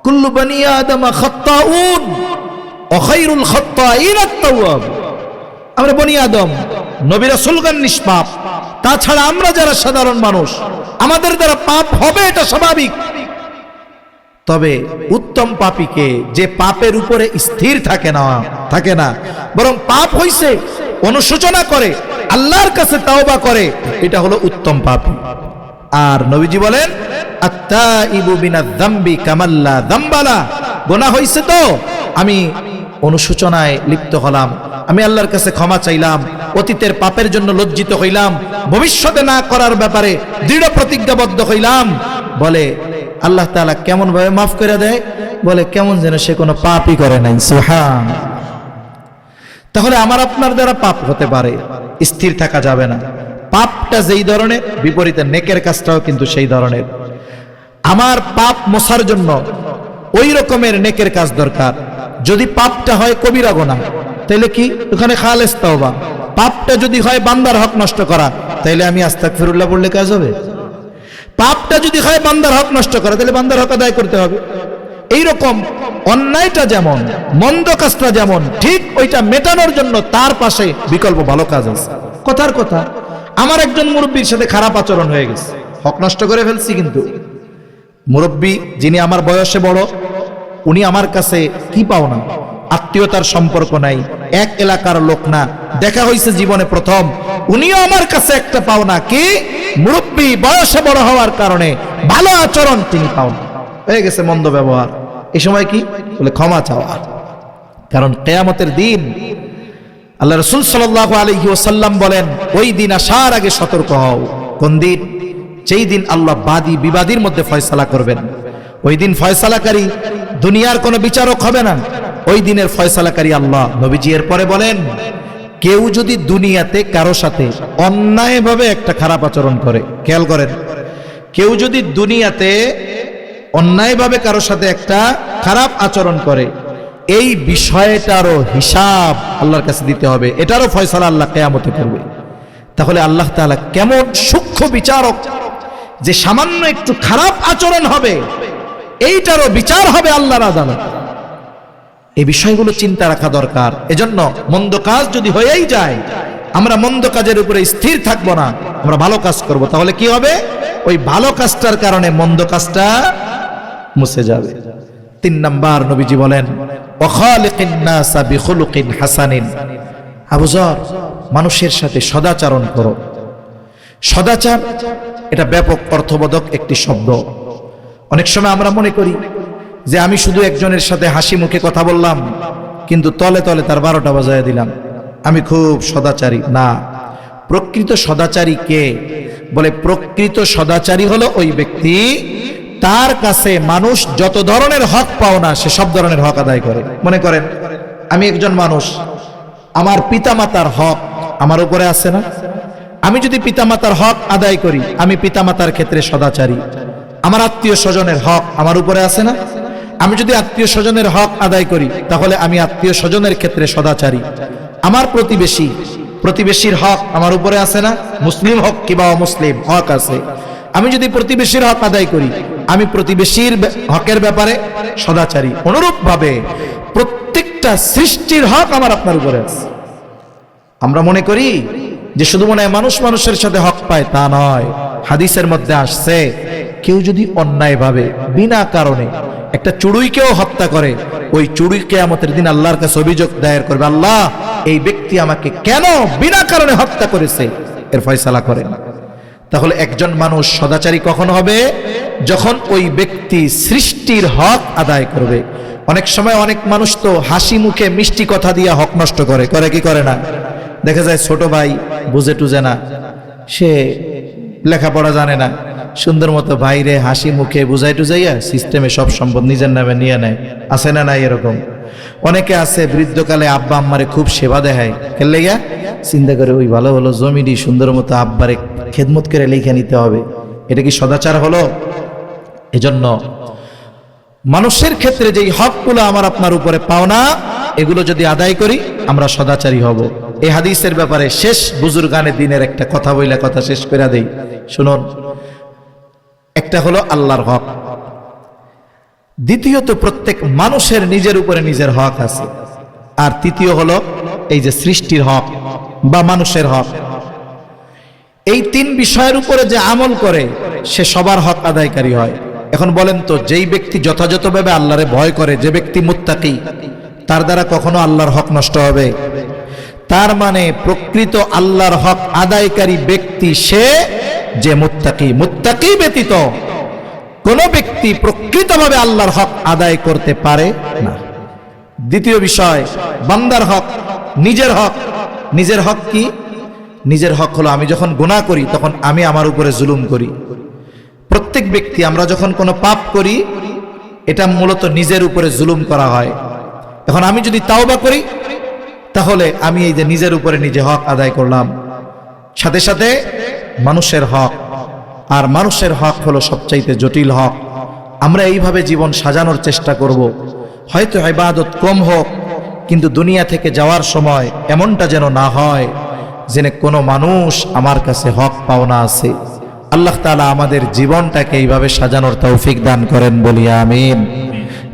কুল্লু বনি আদম খাত্তাউন ওয়া খায়রুল খাত্তাইন আত-তাওয়াব। আমরা বনি আদম, নবী রাসূলগণ নিষ্পাপ, তাছাড়া আমরা যারা সাধারণ মানুষ, আমাদের দ্বারা পাপ হবে, এটা স্বাভাবিক। তবে উত্তম পাপীকে, যে পাপের উপরে স্থির থাকে না, বরং পাপ হইছে অনুশোচনা করে, আল্লাহর কাছে তাওবা করে, এটা হলো উত্তম পাপী। আর নবীজি বলেন, আত-তাইবু মিনায যামবি কামাল্লা যামবালা। গুনাহ হইছে তো আমি অনুশোচনায় লিপ্ত হলাম, আমি আল্লাহর কাছে ক্ষমা চাইলাম, অতীতের পাপের জন্য লজ্জিত হইলাম, ভবিষ্যতে না করার ব্যাপারে দৃঢ় প্রতিজ্ঞাবদ্ধ হইলাম। বলে আল্লাহ তাআলা কেমন ভাবে মাফ করে দেয়? বলে কেমন যেন সে কোনো পাপই করে নাই। সুবহান। তাহলে আমার আপনার দ্বারা পাপ হতে পারে, স্থির থাকা যাবে না। পাপটা যেই ধরনের, বিপরীতে নেকের কাজটাও কিন্তু সেই ধরনের। আমার পাপ মোছার জন্য ওই রকমের নেকের কাজ দরকার। যদি পাপটা হয় কবিরা গুনাহ, তাহলে কি ওখানে খালেস তাওবা। পাপটা যদি হয় বান্দার হক নষ্ট করা, তাহলে আমি আস্তাগফিরুল্লাহ বললে কাজ হবে? পাপটা যদি হয় বান্দার হক নষ্ট করা, তাহলে বান্দার হক আদায় করতে হবে। এইরকম অন্যায়টা যেমন, মন্দ কাজটা যেমন, ঠিক ওইটা মেটানোর জন্য তার পাশে বিকল্প ভালো কাজ আছে। কথার কথা, আমার একজন মুরব্বীর সাথে খারাপ আচরণ হয়ে গেছে, হক নষ্ট করে ফেলছি, কিন্তু মুরব্বী যিনি আমার বয়সে বড়, উনি আমার কাছে কি পাও না, আত্মীয়তার সম্পর্ক নাই, এক এলাকার লোক না, দেখা হয়েছে জীবনে প্রথম, উনিও আমার কাছে একটা পাওনা কি, মুরব্বী বয়সে বড় হওয়ার কারণে ভালো আচরণ তিনি পাওনা। হয়ে গেছে মন্দ ব্যবহার, এই সময় কি বলে ক্ষমা চাওয়া। কারণ কিয়ামতের দিন আল্লাহ রাসূল সাল্লাল্লাহু আলাইহি ওয়াসাল্লাম বলেন, ওই দিন আসার আগে সতর্ক হও। কোন দিন? যেই দিন আল্লাহ বাদী বিবাদীর মধ্যে ফয়সালা করবেন। ওই দিন ফয়সালাকারী দুনিয়ার কোনো বিচারক হবে না, ওই দিনের ফয়সালাকারী আল্লাহ। নবীজি এরপরে বলেন, কেউ যদি দুনিয়াতে কারো সাথে অন্যায়ভাবে একটা খারাপ আচরণ করে, খেয়াল করেন, কেউ যদি দুনিয়াতে অন্যায়ভাবে কারো সাথে একটা খারাপ আচরণ করে, এই বিষয়টারও হিসাব আল্লাহর কাছে দিতে হবে, এটারও ফয়সালা আল্লাহ কিয়ামতে করবে। তাহলে আল্লাহ তাআলা কেমন সূক্ষ্ম বিচারক, যে সামান্য একটু খারাপ আচরণ হবে এইটারও বিচার হবে আল্লাহর আদালতে। এই বিষয়গুলো চিন্তা রাখা দরকার। এজন্য মন্দ কাজ যদি হয়েই যায়, আমরা মন্দ কাজের উপরে স্থির থাকবো না, আমরা ভালো কাজ করব। তাহলে কি হবে? ওই ভালো কাজটার কারণে মন্দ কাজটা মুছে যাবে। 3 নাম্বার নবীজি বলেন, ওয়াখালিকিন নাসা বিখুলুকিন হাসানিন। আবু যর, মানুষের সাথে সদাচরণ করো। সদাচার এটা ব্যাপক অর্থবোধক একটি শব্দ। অনেক সময় আমরা মনে করি যে আমি শুধু একজনের সাথে হাসি মুখে কথা বললাম, কিন্তু তলে তলে তার 12টা বাজায় দিলাম, আমি খুব সদাচারী। না, প্রকৃত সদাচারী কে? বলে প্রকৃত সদাচারী হলো ওই ব্যক্তি, তার কাছে মানুষ যত ধরনের হক পাও না, সে সব ধরনের হক আদায় করে। মনে করেন আমি একজন মানুষ, আমার পিতামাতার হক আমার উপরে আছে না? আমি যদি পিতামাতার হক আদায় করি, আমি পিতামাতার ক্ষেত্রে সদাচারী। আমার আত্মীয় স্বজনের হক আমার উপরে আছে না? আমি যদি আত্মীয় স্বজনের হক আদায় করি, তাহলে আমি আত্মীয় স্বজনের ক্ষেত্রে সদাচারী। আমার প্রতিবেশীর হক আমার উপরে আছে না? মুসলিম হক কিংবা অমুসলিম হক আছে। আমি যদি প্রতিবেশীর হক আদায় করি, আমি প্রতিবেশীর হকের ব্যাপারে সদাচারী। অনুরূপভাবে প্রত্যেকটা সৃষ্টির হক আমার আপনার উপরে আছে। আমরা মনে করি যে শুধু মনে হয় মানুষ মানুষের সাথে হক পায়, তা নয়। হাদিসের মধ্যে আসছে, কেউ যদি অন্যায়ভাবে বিনা কারণে একটা চড়ুইকেও হত্যা করে, ওই চড়ুই কিয়ামতের দিন আল্লাহর কাছে অভিযোগ দায়ের করবে, আল্লাহ এই ব্যক্তি আমাকে কেন বিনা কারণে হত্যা করেছে, এর ফয়সালা করেন। তাহলে একজন মানুষ সদাচারী কখন হবে? যখন ওই ব্যক্তি সৃষ্টির হক আদায় করবে। অনেক সময় অনেক মানুষ তো হাসি মুখে মিষ্টি কথা দিয়ে হক নষ্ট করে কি করে না? দেখা যায় ছোট ভাই বুঝে টুঝে না, সে লেখাপড়া জানে না, সুন্দর মতো বাইরে হাসি মুখে বুঝাই টুজাইয়া সিস্টেমে সব সম্পদ নিজের নামে নিয়ে নেয়। আছে না নাই এরকম? অনেকে আছে বৃদ্ধকালে আব্বা আম্মারে খুব সেবা দেখায়, খেললে গিয়া চিন্তা করে ওই ভালো ভালো জমিটি সুন্দর মতো আব্বারে খেদমত করে লিখে নিতে হবে। এটা কি সদাচার হলো? এজন্য মানুষের ক্ষেত্রে যেই হকগুলো আমার আপনার উপরে পাওনা, এগুলো যদি আদায় করি আমরা সদাচারী হব। এই হাদিসের ব্যাপারে শেষ বুজুর্গানে দিনের একটা কথা বইলা কথা শেষ করে দেই, শুনুন। একটা হলো আল্লাহর হক, দ্বিতীয়ত প্রত্যেক মানুষের নিজের উপরে নিজের হক আছে, আর তৃতীয় হলো এই যে সৃষ্টির হক বা মানুষের হক। এই 3 বিষয়ের উপরে যে আমল করে সে সবার হক আদায়কারী হয়। এখন বলেন তো, যেই ব্যক্তি যথাযথভাবে আল্লাহরে ভয় করে, যে ব্যক্তি মুত্তাকি, তার দ্বারা কখনো আল্লাহর হক নষ্ট হবে? তার মানে প্রকৃত আল্লাহর হক আদায়কারী ব্যক্তি সে যে মুত্তাকি। মুত্তাকি ব্যতীত কোন ব্যক্তি প্রকৃতভাবে আল্লাহর হক আদায় করতে পারে না। দ্বিতীয় বিষয়, বান্দার হক, নিজের হক। নিজের হক কি? নিজের হক হলো আমি যখন গুনাহ করি তখন আমি আমার উপরে জুলুম করি। প্রত্যেক ব্যক্তি আমরা যখন কোনো পাপ করি, এটা মূলত নিজের উপরে জুলুম করা হয়। এখন আমি যদি তাওবা করি, তাহলে আমি এই যে নিজের উপরে নিজে হক আদায় করলাম। সাথে সাথে মানুষের হক, আর মানুষের হক হলো সবচাইতে জটিল হক। আমরা এইভাবে জীবন সাজানোর চেষ্টা করব। হয়তো ইবাদত কম হোক, কিন্তু দুনিয়া থেকে যাওয়ার সময় এমনটা যেন না হয় যেন কোনো মানুষ আমার কাছে হক পাওনা আছে। আল্লাহ তাআলা আমাদের জীবনটাকে এইভাবে সাজানোর তৌফিক দান করেন, বলি আমিন।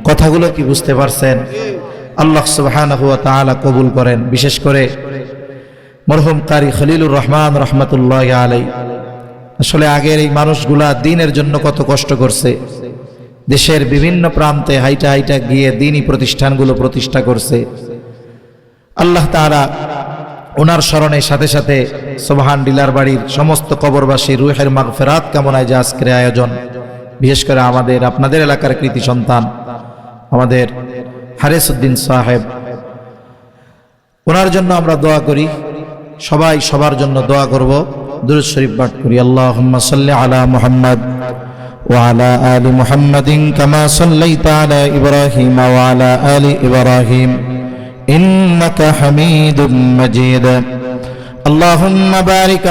কথাগুলো কি বুঝতে পারছেন? আল্লাহ সুবহানাহু ওয়া তাআলা কবুল করেন। বিশেষ করে মরহুম কারি খলিলুর রহমান রহমাতুল্লাহি আলাইহি, আসলে আগের এই মানুষগুলা দ্বীনের জন্য কত কষ্ট করছে, দেশের বিভিন্ন প্রান্তে হাইটা হাইটা গিয়ে দ্বীনি প্রতিষ্ঠানগুলো প্রতিষ্ঠা করছে। আল্লাহ তাআলা ওনার স্মরণে সাথে সাথে সোবহান ডিলার বাড়ির সমস্ত কবরবাসী রুহের মাগফিরাত কামনায় যে আজকের আয়োজন, বিশেষ করে আমাদের আপনাদের এলাকার কৃতি সন্তান আমাদের হারেসউদ্দিন সাহেব, ওনার জন্য আমরা দোয়া করি। সবাই সবার জন্য দোয়া করব, দুরূদ শরীফ পাঠ করি। আল্লাহুম্মা সাল্লি আলা মুহাম্মাদ ওয়া আলা আলি মুহাম্মাদিন কামা সাল্লাইতা আলা ইব্রাহিম ওয়া আলা আলি ইব্রাহিম ইন্নাকা হামিদুম মাজিদ। আল্লাহুম্মা বারিক